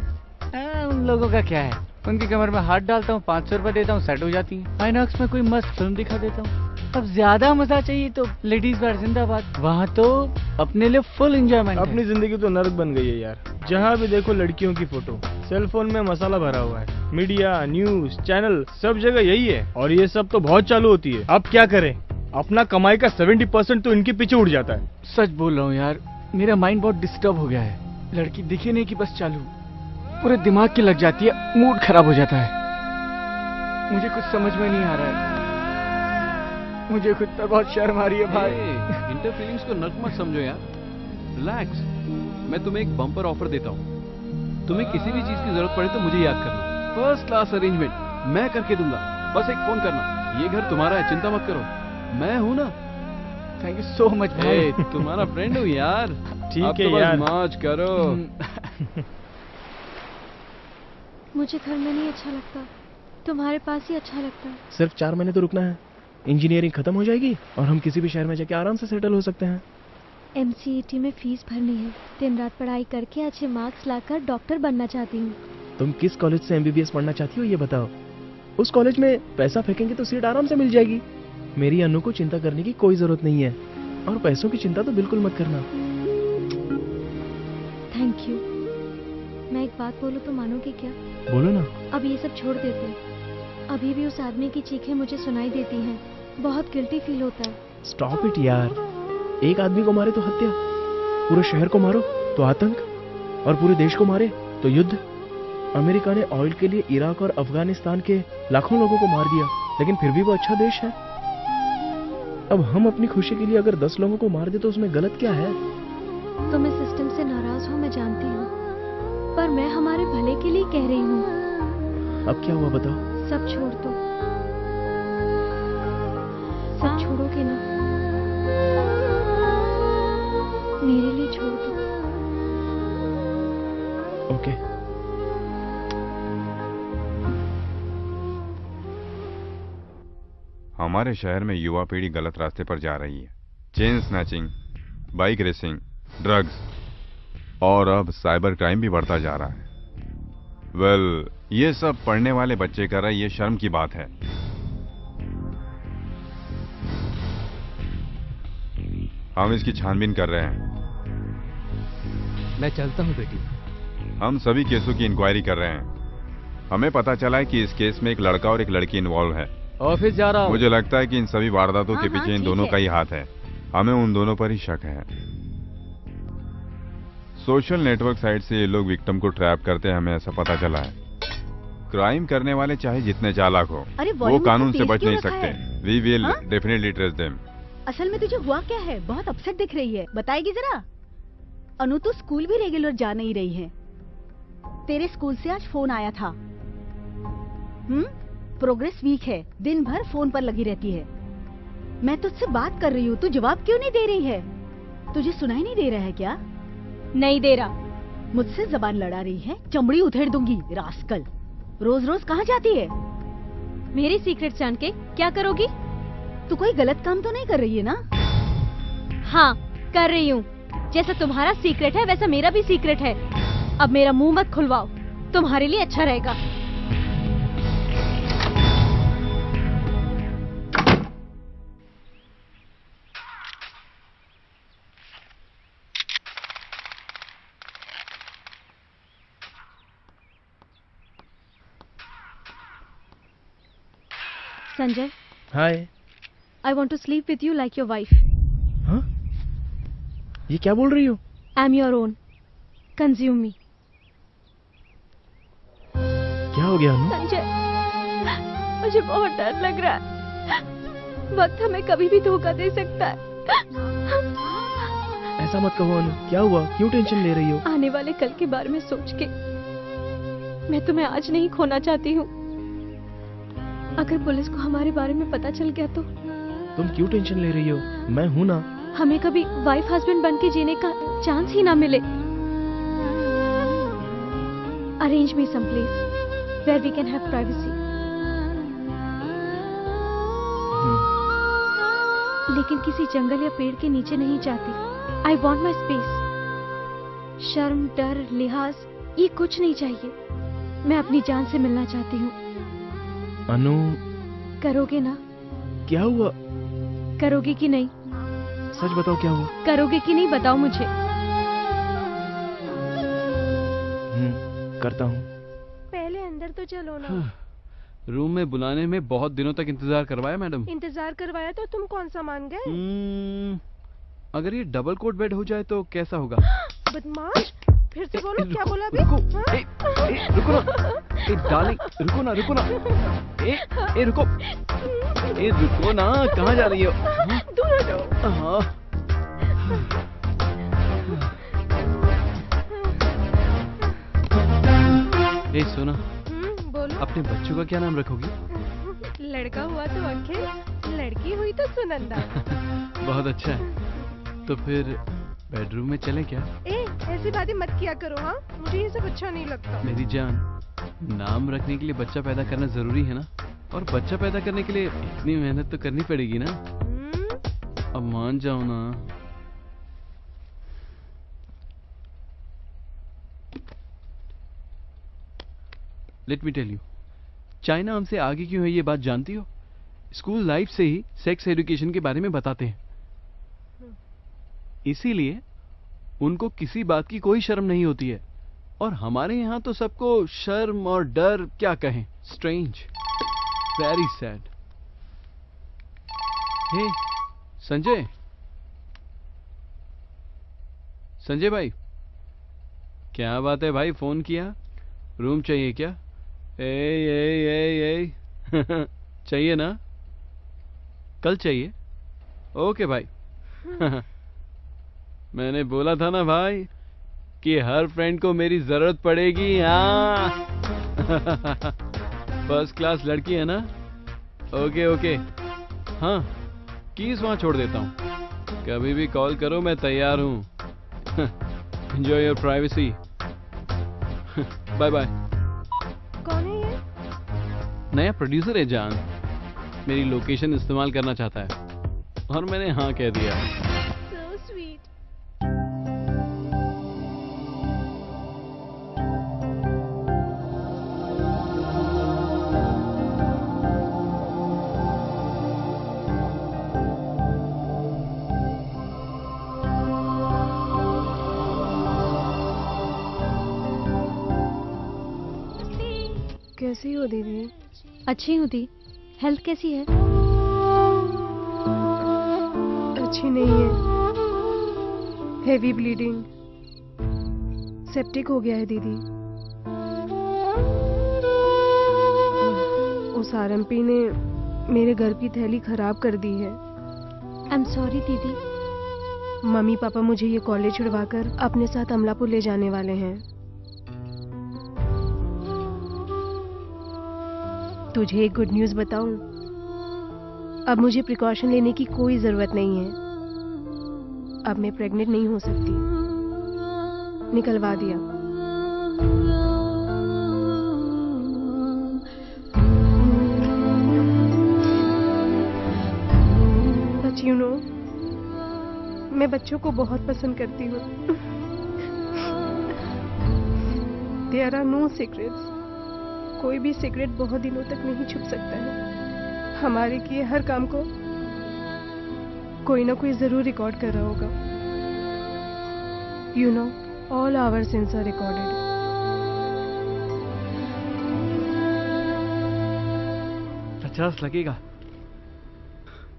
उन लोगों का क्या है, उनकी कमर में हाथ डालता हूँ, 500 रुपए देता हूँ, सेट हो जाती है। आइनॉक्स में कोई मस्त फिल्म दिखा देता हूँ। अब ज्यादा मजा चाहिए तो लेडीज बार जिंदाबाद, वहाँ तो अपने लिए फुल एंजॉयमेंट। अपनी जिंदगी तो नर्क बन गई है यार, जहाँ भी देखो लड़कियों की फोटो, सेल फोन में मसाला भरा हुआ है, मीडिया, न्यूज चैनल सब जगह यही है, और ये सब तो बहुत चालू होती है। अब क्या करें, अपना कमाई का 70% तो इनके पीछे उड़ जाता है। सच बोल रहा हूँ यार, मेरा माइंड बहुत डिस्टर्ब हो गया है। लड़की दिखे नहीं कि बस चालू, पूरे दिमाग की लग जाती है, मूड खराब हो जाता है। मुझे कुछ समझ में नहीं आ रहा है, मुझे खुद पर बहुत शर्म आ रही है भाई। इंटर फीलिंग्स को नर्क मत समझो यार, रिलैक्स। मैं तुम्हें एक बम्पर ऑफर देता हूँ, तुम्हें किसी भी चीज की जरूरत पड़े तो मुझे याद करना, फर्स्ट क्लास अरेंजमेंट मैं करके दूंगा। बस एक फोन करना, ये घर तुम्हारा है, चिंता मत करो, मैं हूँ ना। थैंक यू सो मच भाई। तुम्हारा फ्रेंड हूँ यार। ठीक है यार, मौज करो। मुझे घर में नहीं अच्छा लगता, तुम्हारे पास ही अच्छा लगता है। सिर्फ 4 महीने तो रुकना है, इंजीनियरिंग खत्म हो जाएगी और हम किसी भी शहर में जाके आराम से सेटल हो सकते हैं। MCET में फीस भरनी है, दिन रात पढ़ाई करके अच्छे मार्क्स लाकर डॉक्टर बनना चाहती हूँ। तुम किस कॉलेज से MBBS पढ़ना चाहती हो ये बताओ। उस कॉलेज में पैसा फेंकेंगे तो सीट आराम से मिल जाएगी। मेरी अनु को चिंता करने की कोई जरूरत नहीं है, और पैसों की चिंता तो बिल्कुल मत करना। Thank you. मैं एक बात बोलूं तो मानोगे क्या? बोलो ना। अब ये सब छोड़ देते हैं, अभी भी उस आदमी की चीखें मुझे सुनाई देती हैं, बहुत गिल्टी फील होता है। स्टॉप इट यार, एक आदमी को मारे तो हत्या, पूरे शहर को मारो तो आतंक, और पूरे देश को मारे तो युद्ध। अमेरिका ने ऑयल के लिए इराक और अफगानिस्तान के लाखों लोगों को मार दिया, लेकिन फिर भी वो अच्छा देश है। अब हम अपनी खुशी के लिए अगर 10 लोगों को मार दे तो उसमें गलत क्या है? तुम इस सिस्टम से नाराज हो, मैं जानती हूँ, पर मैं हमारे भले के लिए कह रही हूँ। अब क्या हुआ बताओ? सब छोड़ दो, सब छोड़ोगे ना? मेरे लिए छोड़ दो। ओके। हमारे शहर में युवा पीढ़ी गलत रास्ते पर जा रही है। Chain snatching, bike racing, drugs और अब साइबर क्राइम भी बढ़ता जा रहा है। वेल, ये सब पढ़ने वाले बच्चे कर रहे, ये शर्म की बात है। हम इसकी छानबीन कर रहे हैं। मैं चलता हूँ बेटी। हम सभी केसों की इंक्वायरी कर रहे हैं। हमें पता चला है कि इस केस में एक लड़का और एक लड़की इन्वॉल्व है। ऑफिस जा रहा हूँ। मुझे लगता है कि इन सभी वारदातों के हाँ, पीछे इन ठीक दोनों है। का ही हाथ है। हमें उन दोनों पर ही शक है। सोशल नेटवर्क साइट से ये लोग विक्टिम को ट्रैप करते हैं, हमें ऐसा पता चला है। क्राइम करने वाले चाहे जितने चालाक हो, अरे वो वॉल्यूम कानून इतना से तेज बच क्यों नहीं रखा सकते। है? वी विल हाँ? Definitely trace them. असल में तुझे हुआ क्या है? बहुत अपसेट दिख रही है, बताएगी जरा। अनु तो स्कूल भी रेगुलर जा नहीं रही है। तेरे स्कूल से आज फोन आया था। प्रोग्रेस वीक है, दिन भर फोन पर लगी रहती है। मैं तुझसे बात कर रही हूँ, तू जवाब क्यों नहीं दे रही है? तुझे सुनाई नहीं दे रहा है क्या? नहीं दे रहा। मुझसे जबान लड़ा रही है, चमड़ी उधेड़ दूंगी रास्कल। रोज रोज कहाँ जाती है? मेरी सीक्रेट जान के क्या करोगी? तू कोई गलत काम तो नहीं कर रही है ना? हाँ, कर रही हूँ। जैसा तुम्हारा सीक्रेट है वैसा मेरा भी सीक्रेट है। अब मेरा मुंह मत खुलवाओ, तुम्हारे लिए अच्छा रहेगा। संजय, हाय। I want to sleep with you like your wife. हाँ? ये क्या बोल रही हो? I'm your own. Consume me. क्या हो गया अनु? संजय, मुझे बहुत डर लग रहा है। वक्त हमें कभी भी धोखा दे सकता है। ऐसा मत कहो अनु, क्या हुआ? क्यों टेंशन ले रही हो? आने वाले कल के बारे में सोच के मैं तुम्हें आज नहीं खोना चाहती हूँ। अगर पुलिस को हमारे बारे में पता चल गया तो? तुम क्यों टेंशन ले रही हो? मैं हूँ ना। हमें कभी वाइफ हस्बैंड बन के जीने का चांस ही ना मिले। Arrange me some place where we can have privacy. लेकिन किसी जंगल या पेड़ के नीचे नहीं चाहती। I want my space. शर्म, डर, लिहाज ये कुछ नहीं चाहिए। मैं अपनी जान से मिलना चाहती हूँ। अनु, करोगे ना? क्या हुआ? करोगे कि नहीं? सच बताओ, क्या हुआ? करोगे कि नहीं, बताओ मुझे। करता हूँ। पहले अंदर तो चलो ना। रूम में बुलाने में बहुत दिनों तक इंतजार करवाया मैडम। इंतजार करवाया तो तुम कौन सा मान गए? अगर ये डबल कोट बेड हो जाए तो कैसा होगा? बदमाश, फिर से बोलो। क्या बोला अभी? रुको ना, डार्लिंग, रुको ना, रुको ना। रुको, रुको ना, कहाँ जा रही हो? दूर हटो। हाँ। सुना, बोलो। अपने बच्चों का क्या नाम रखोगी? लड़का हुआ तो अखिल, लड़की हुई तो सुनंदा। बहुत अच्छा है। तो फिर बेडरूम में चलें क्या? ऐसी बातें मत किया करो। हाँ, मुझे ये सब अच्छा नहीं लगता। मेरी जान, नाम रखने के लिए बच्चा पैदा करना जरूरी है ना, और बच्चा पैदा करने के लिए इतनी मेहनत तो करनी पड़ेगी ना। अब मान जाओ ना। Let me tell you, China हमसे आगे क्यों है ये बात जानती हो? स्कूल लाइफ से ही सेक्स एजुकेशन के बारे में बताते हैं। इसीलिए उनको किसी बात की कोई शर्म नहीं होती है, और हमारे यहाँ तो सबको शर्म और डर क्या कहें। Strange, very sad. Hey Sanjay, Sanjay भाई, क्या बात है भाई, फोन किया? रूम चाहिए क्या? ए चाहिए ना? कल चाहिए? ओके भाई। मैंने बोला था ना भाई कि हर फ्रेंड को मेरी जरूरत पड़ेगी। हाँ। फर्स्ट क्लास लड़की है ना? Okay okay. हाँ, कीज वहां छोड़ देता हूँ, कभी भी कॉल करो, मैं तैयार हूँ। Enjoy your privacy. Bye bye. कौन है ये? नया प्रोड्यूसर है जान, मेरी लोकेशन इस्तेमाल करना चाहता है और मैंने हाँ कह दिया। So sweet. कैसी हो दीदी? अच्छी हूँ दी। हेल्थ कैसी है? अच्छी नहीं है, हेवी ब्लीडिंग, सेप्टिक हो गया है दीदी। उस आरएमपी ने मेरे घर की थैली खराब कर दी है। आई एम सॉरी दीदी। मम्मी पापा मुझे ये कॉलेज छुड़वाकर अपने साथ अमलापुर ले जाने वाले हैं। तुझे एक गुड न्यूज़ बताऊं? अब मुझे प्रिकॉशन लेने की कोई जरूरत नहीं है। अब मैं प्रेग्नेंट नहीं हो सकती। निकलवा दिया। बट यू नो, मैं बच्चों को बहुत पसंद करती हूँ। There are no secrets. कोई भी सीक्रेट बहुत दिनों तक नहीं छुप सकता है। हमारे किए हर काम को कोई ना कोई जरूर रिकॉर्ड कर रहा होगा। You know, all our sins are recorded. $50 लगेगा।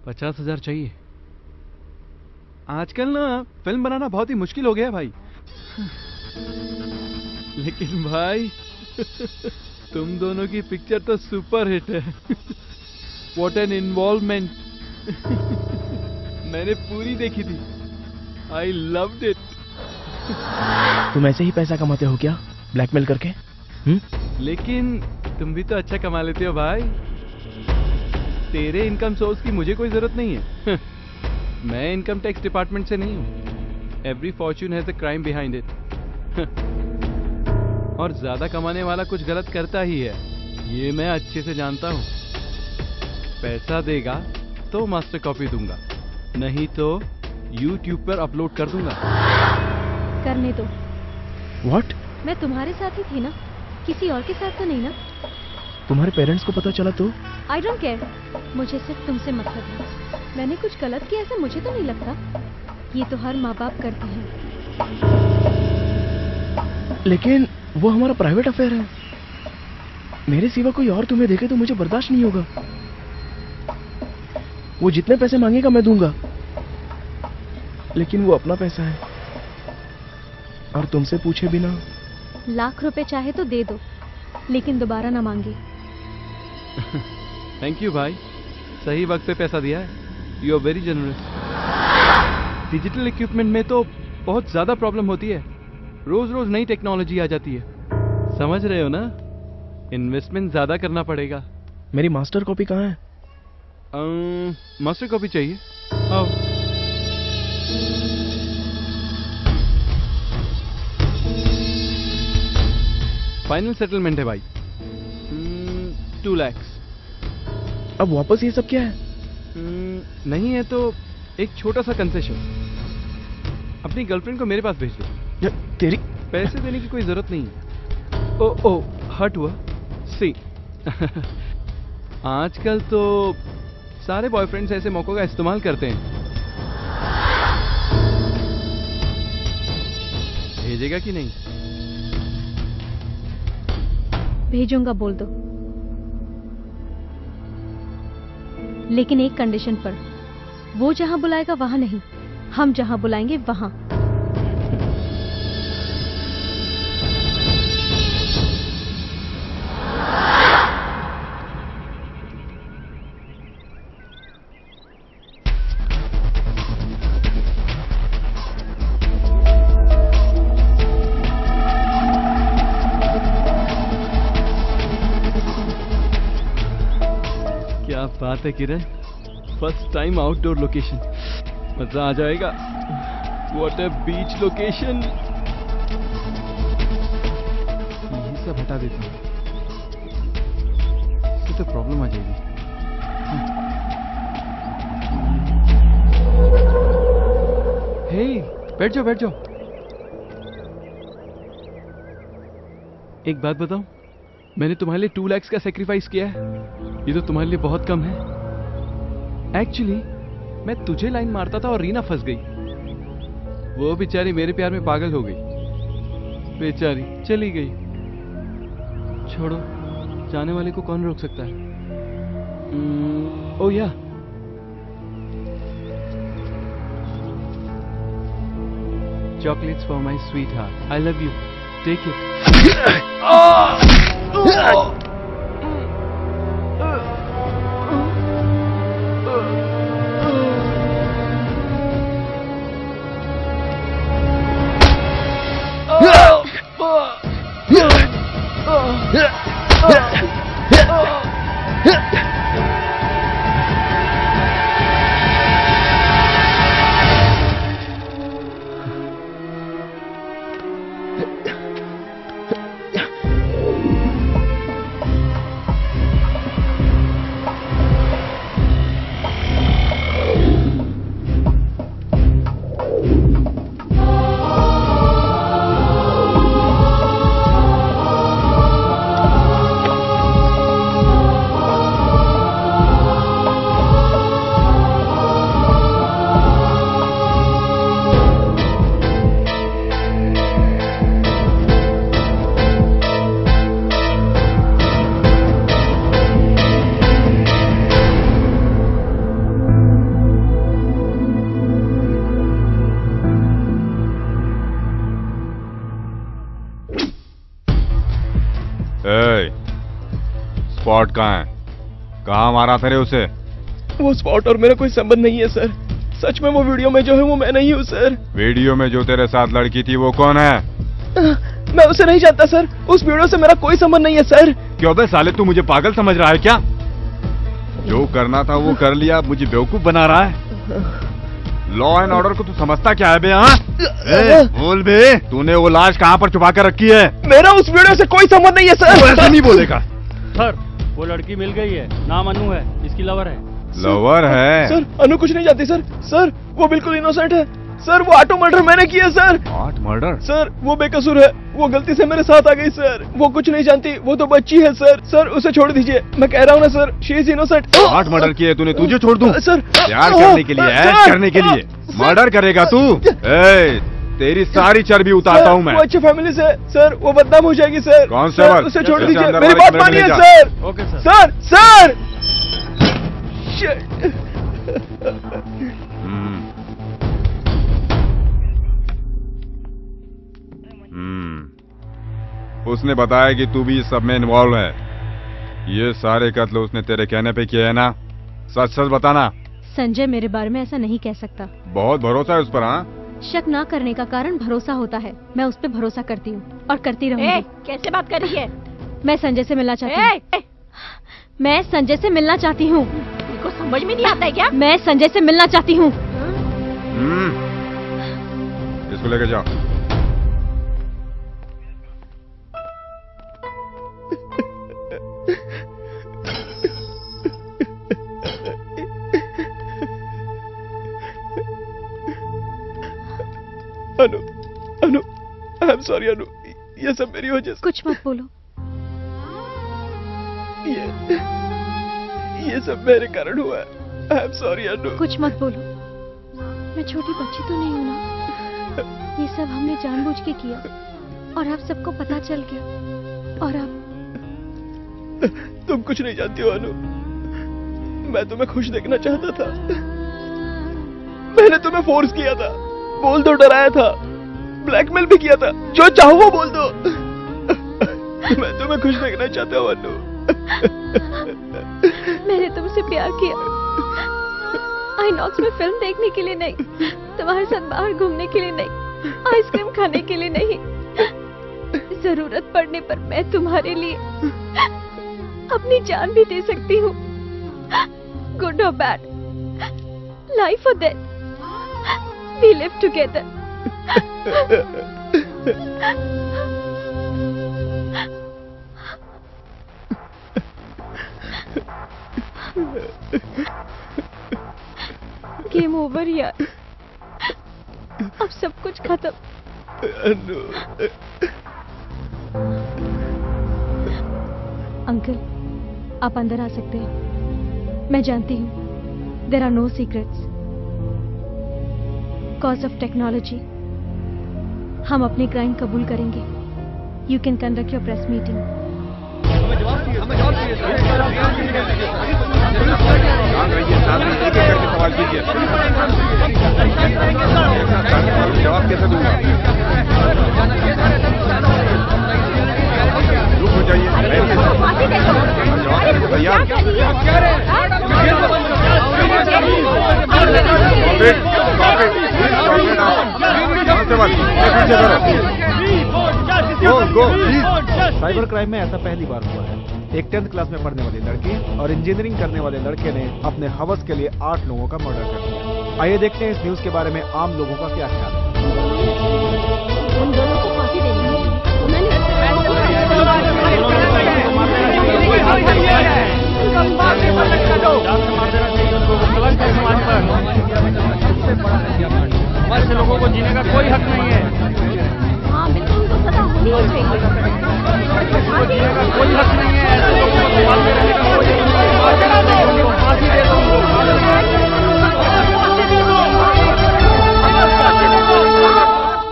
50,000 चाहिए। आजकल ना फिल्म बनाना बहुत ही मुश्किल हो गया है भाई। लेकिन भाई तुम दोनों की पिक्चर तो सुपर हिट है। What an involvement. मैंने पूरी देखी थी। I loved it. तुम ऐसे ही पैसा कमाते हो क्या, ब्लैकमेल करके? लेकिन तुम भी तो अच्छा कमा लेते हो भाई। तेरे इनकम सोर्स की मुझे कोई जरूरत नहीं है। मैं इनकम टैक्स डिपार्टमेंट से नहीं हूँ। Every Fortune has a crime behind it. और ज्यादा कमाने वाला कुछ गलत करता ही है, ये मैं अच्छे से जानता हूँ। पैसा देगा तो मास्टर कॉपी दूंगा, नहीं तो YouTube पर अपलोड कर दूंगा। करने दो। What? मैं तुम्हारे साथ ही थी ना, किसी और के साथ तो नहीं ना? तुम्हारे पेरेंट्स को पता चला तो? आई डोंट केयर, मुझे सिर्फ तुमसे मतलब है। मैंने कुछ गलत किया ऐसा मुझे तो नहीं लगता। ये तो हर माँ बाप करते हैं। लेकिन वो हमारा प्राइवेट अफेयर है। मेरे सिवा कोई और तुम्हें देखे तो मुझे बर्दाश्त नहीं होगा। वो जितने पैसे मांगेगा मैं दूंगा, लेकिन वो अपना पैसा है और तुमसे पूछे बिना। लाख रुपए चाहे तो दे दो, लेकिन दोबारा ना मांगे। थैंक यू भाई, सही वक्त पे पैसा दिया है। You are very generous. Digital equipment में तो बहुत ज्यादा प्रॉब्लम होती है। रोज रोज नई टेक्नोलॉजी आ जाती है, समझ रहे हो ना? इन्वेस्टमेंट ज्यादा करना पड़ेगा। मेरी मास्टर कॉपी कहाँ है? मास्टर कॉपी चाहिए? आओ। फाइनल सेटलमेंट है भाई, 2 लाख। अब वापस ये सब क्या है? नहीं है तो एक छोटा सा कंसेशन। अपनी गर्लफ्रेंड को मेरे पास भेज दो। तेरी पैसे देने की कोई जरूरत नहीं है। ओ हर्ट हुआ? सी आजकल तो सारे बॉयफ्रेंड्स ऐसे मौकों का इस्तेमाल करते हैं। भेजेगा कि नहीं? भेजूंगा बोल दो, लेकिन एक कंडीशन पर। वो जहां बुलाएगा वहां नहीं, हम जहां बुलाएंगे वहां। क्या बात है किरण, फर्स्ट टाइम आउटडोर लोकेशन, मजा आ जाएगा। What a beach location. ये सब हटा देता हूँ, इससे तो प्रॉब्लम आ जाएगी। हे, बैठ जाओ बैठ जाओ। एक बात बताऊं, मैंने तुम्हारे लिए 2 लाख का सेक्रीफाइस किया है। ये तो तुम्हारे लिए बहुत कम है। एक्चुअली मैं तुझे लाइन मारता था और रीना फंस गई। वो बेचारी मेरे प्यार में पागल हो गई, बेचारी चली गई। छोड़ो, जाने वाले को कौन रोक सकता है? ओह या, chocolates for my sweetheart. I love you. Take it. Spot कहाँ है? कहाँ मारा था रे उसे? वो स्पॉट और मेरा कोई संबंध नहीं है सर। सच में वो वीडियो में जो है वो मैं नहीं हूँ सर। वीडियो में जो तेरे साथ लड़की थी वो कौन है? मैं उसे नहीं जानता सर। उस वीडियो से मेरा कोई संबंध नहीं है सर। क्यों बे साले, तू मुझे पागल समझ रहा है क्या? जो करना था वो कर लिया, मुझे बेवकूफ बना रहा है। लॉ एंड ऑर्डर को तू समझता क्या है बे? हाँ बोल बे, तूने वो लाश कहाँ पर छुपा कर रखी है? मेरा उस वीडियो से कोई संबंध नहीं है सर। तू ऐसा नहीं बोलेगा। सर वो लड़की मिल गई है, नाम अनु है, इसकी लवर है। लवर है? सर अनु कुछ नहीं जानती सर। सर वो बिल्कुल इनोसेंट है सर। वो ऑटो मर्डर मैंने किया सर। Auto murder? सर वो बेकसूर है, वो गलती से मेरे साथ आ गई सर। वो कुछ नहीं जानती, वो तो बच्ची है सर। सर उसे छोड़ दीजिए, मैं कह रहा हूँ ना sir, she is innocent. Auto murder किया तूने, तुझे छोड़ दूं? सर प्यार करने के लिए, ऐश करने के लिए मर्डर करेगा तू? तेरी सारी चर्बी उतारता हूँ मैं। वो अच्छी फैमिली से सर, वो बदनाम हो जाएगी सर। कांस्टेबल उसे छोड़ दीजिए, अंदर मेरी वाले बात कमरे में मानिए ले जा। Sir. Okay sir. Sir sir उसने बताया कि तू भी इस सब में इन्वॉल्व है। ये सारे कत्ल उसने तेरे कहने पे किए है ना? सच सच बताना। संजय मेरे बारे में ऐसा नहीं कह सकता। बहुत भरोसा है उस पर? हाँ, शक ना करने का कारण भरोसा होता है। मैं उस पर भरोसा करती हूँ और करती रहूंगी। कैसे बात कर रही है? मैं संजय से मिलना चाहती हूँ। मैं संजय से मिलना चाहती हूँ। इनको समझ में नहीं आता है क्या? मैं संजय से मिलना चाहती हूँ। इसको लेकर जाओ। अनु, अनु, आई एम सॉरी अनु, ये सब मेरी वजह से। कुछ मत बोलो। ये सब मेरे कारण हुआ है। आई एम सॉरी अनु। कुछ मत बोलो। मैं छोटी बच्ची तो नहीं हूँ ना। ये सब हमने जानबूझ के किया और अब सबको पता चल गया। और अब तुम कुछ नहीं जानती हो अनु। मैं तुम्हें खुश देखना चाहता था। मैंने तुम्हें फोर्स किया था, बोल दो डराया था, ब्लैकमेल भी किया था। जो चाहो वो बोल दो। मैं तुम्हें खुश देखना चाहता हूँ अनु। मैंने तुमसे प्यार किया। आईनॉक्स में फिल्म देखने के लिए नहीं, तुम्हारे साथ बाहर घूमने के लिए नहीं, आइसक्रीम खाने के लिए नहीं। जरूरत पड़ने पर मैं तुम्हारे लिए अपनी जान भी दे सकती हूँ। गुड और बैड, लाइफ और death, we live together. Game over यार। अब सब कुछ खत्म। अंकल, आप अंदर आ सकते हैं। मैं जानती हूँ there are no secrets. Cause of technology हम अपने क्राइम कबूल करेंगे। You can conduct your press meeting. सवाल कीजिए। जवाब कैसे दूंगा? रुक हो जाइए। तैयार? साइबर क्राइम में ऐसा पहली बार हुआ है। एक 10th क्लास में पढ़ने वाली लड़की और इंजीनियरिंग करने वाले लड़के ने अपने हवस के लिए 8 लोगों का मर्डर कर दिया। आइए देखते हैं इस न्यूज के बारे में आम लोगों का क्या ख्याल है। उन दोनों को फांसी देनी है। ऐसे लोगों को जीने का कोई हक नहीं है। हाँ बिल्कुल, उनको सजा होनी ही चाहिए। जीने का कोई हक नहीं है। ऐसे लोगों को संभाल के रहने का कोई फांसी दे दो।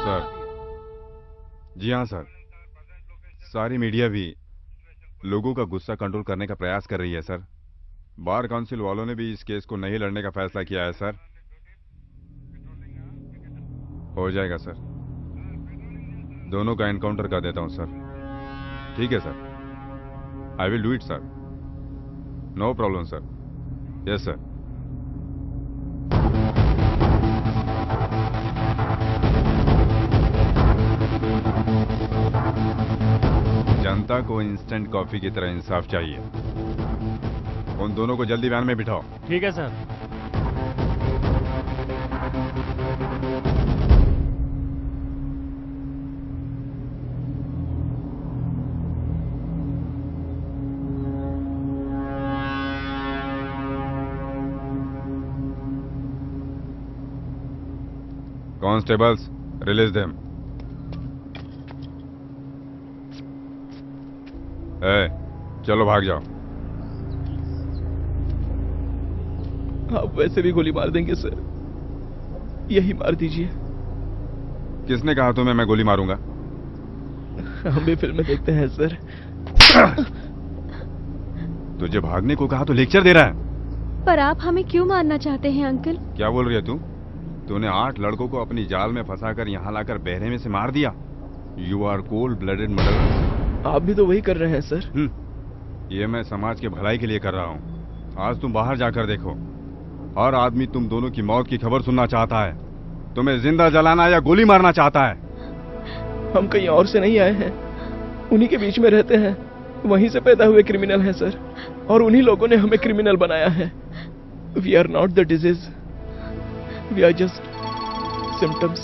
सर, जी हाँ सर, सारी मीडिया भी लोगों का गुस्सा कंट्रोल करने का प्रयास कर रही है सर। बार काउंसिल वालों ने भी इस केस को नहीं लड़ने का फैसला किया है सर। हो जाएगा सर, दोनों का एनकाउंटर कर देता हूं सर। ठीक है sir, I will do it sir, no problem sir. Yes sir. जनता को इंस्टेंट कॉफी की तरह इंसाफ चाहिए। उन दोनों को जल्दी वैन में बिठाओ। ठीक है सर। Constables, release them. चलो भाग जाओ। आप वैसे भी गोली मार देंगे सर, यही मार दीजिए। किसने कहा तुम्हें मैं गोली मारूंगा? हम भी फिल्में देखते हैं सर। तुझे भागने को कहा तो लेक्चर दे रहा है। पर आप हमें क्यों मारना चाहते हैं अंकल? क्या बोल रही है तू? तूने 8 लड़कों को अपनी जाल में फंसाकर यहाँ लाकर बहरे में से मार दिया। You are cold blooded murderer. आप भी तो वही कर रहे हैं सर। ये मैं समाज के भलाई के लिए कर रहा हूँ। आज तुम बाहर जाकर देखो, हर आदमी तुम दोनों की मौत की खबर सुनना चाहता है। तुम्हें जिंदा जलाना या गोली मारना चाहता है। हम कहीं और से नहीं आए हैं, उन्हीं के बीच में रहते हैं, वहीं से पैदा हुए क्रिमिनल हैं सर, और उन्हीं लोगों ने हमें क्रिमिनल बनाया है। We are not the disease, we are just symptoms.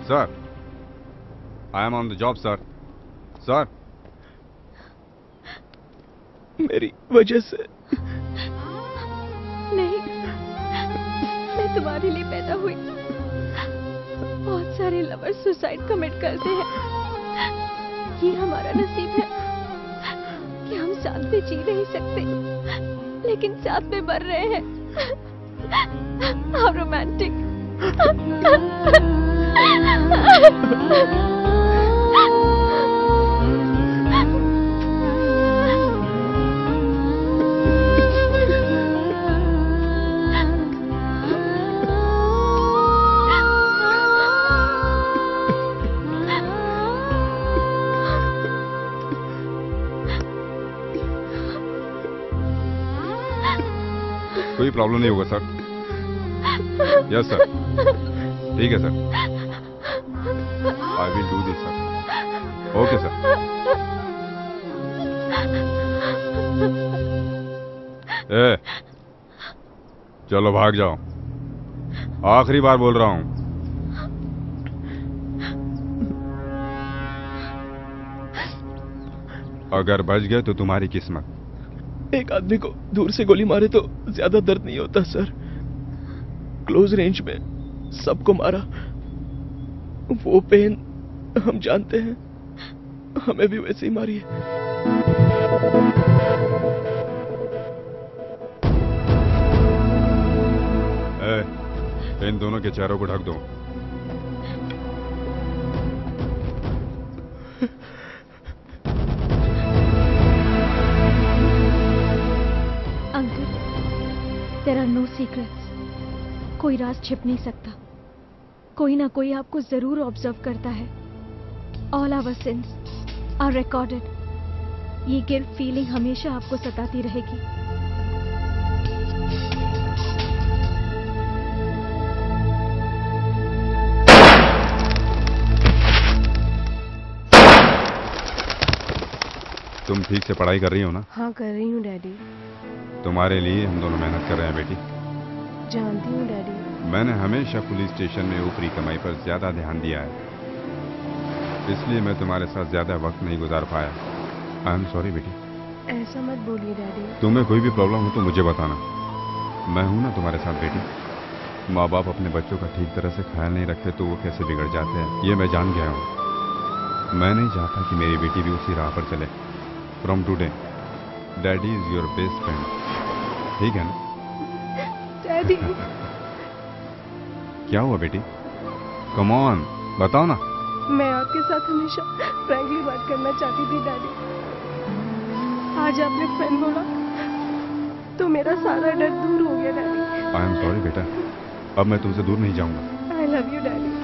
Sir, I am on the job sir. Sir, मेरी वजह से नहीं, मैं तुम्हारे लिए पैदा हुई। बहुत सारे लवर्स सुसाइड कमिट करते हैं। ये हमारा नसीब है कि हम साथ में जी नहीं सकते, लेकिन साथ में मर रहे हैं। How romantic! कोई प्रॉब्लम नहीं होगा सर। यस सर, ठीक है sir, I will do this sir. Okay sir. चलो भाग जाओ, आखिरी बार बोल रहा हूं। अगर बच गए तो तुम्हारी किस्मत। एक आदमी को दूर से गोली मारे तो ज्यादा दर्द नहीं होता सर, क्लोज रेंज में सबको मारा, वो पेन हम जानते हैं। हमें भी वैसे ही मारी है। इन दोनों के चेहरों को ढक दो। Are no secrets. कोई राज छिप नहीं सकता। कोई ना कोई आपको जरूर ऑब्जर्व करता है। All our sins are recorded. ये गिल्ट फीलिंग हमेशा आपको सताती रहेगी। तुम ठीक से पढ़ाई कर रही हो ना? हाँ कर रही हूँ डैडी। तुम्हारे लिए हम दोनों मेहनत कर रहे हैं बेटी। जानती हूँ डैडी। मैंने हमेशा पुलिस स्टेशन में ऊपरी कमाई पर ज्यादा ध्यान दिया है, इसलिए मैं तुम्हारे साथ ज्यादा वक्त नहीं गुजार पाया। आई एम सॉरी बेटी। ऐसा मत बोलिए डैडी। तुम्हें कोई भी प्रॉब्लम हो तो मुझे बताना, मैं हूं ना तुम्हारे साथ बेटी। माँ बाप अपने बच्चों का ठीक तरह से ख्याल नहीं रखते तो वो कैसे बिगड़ जाते हैं, ये मैं जान गया हूँ। मैं नहीं चाहता कि मेरी बेटी भी उसी राह पर चले। From today daddy is your best friend, ठीक है ना? डैडी। क्या हुआ बेटी? कम ऑन बताओ ना। मैं आपके साथ हमेशा फ्रैंकली बात करना चाहती थी डैडी। आज आपने फ्रेंड बोला तो मेरा सारा डर दूर हो गया डैडी। आई एम सॉरी बेटा, अब मैं तुमसे दूर नहीं जाऊंगा। आई लव यू डैडी।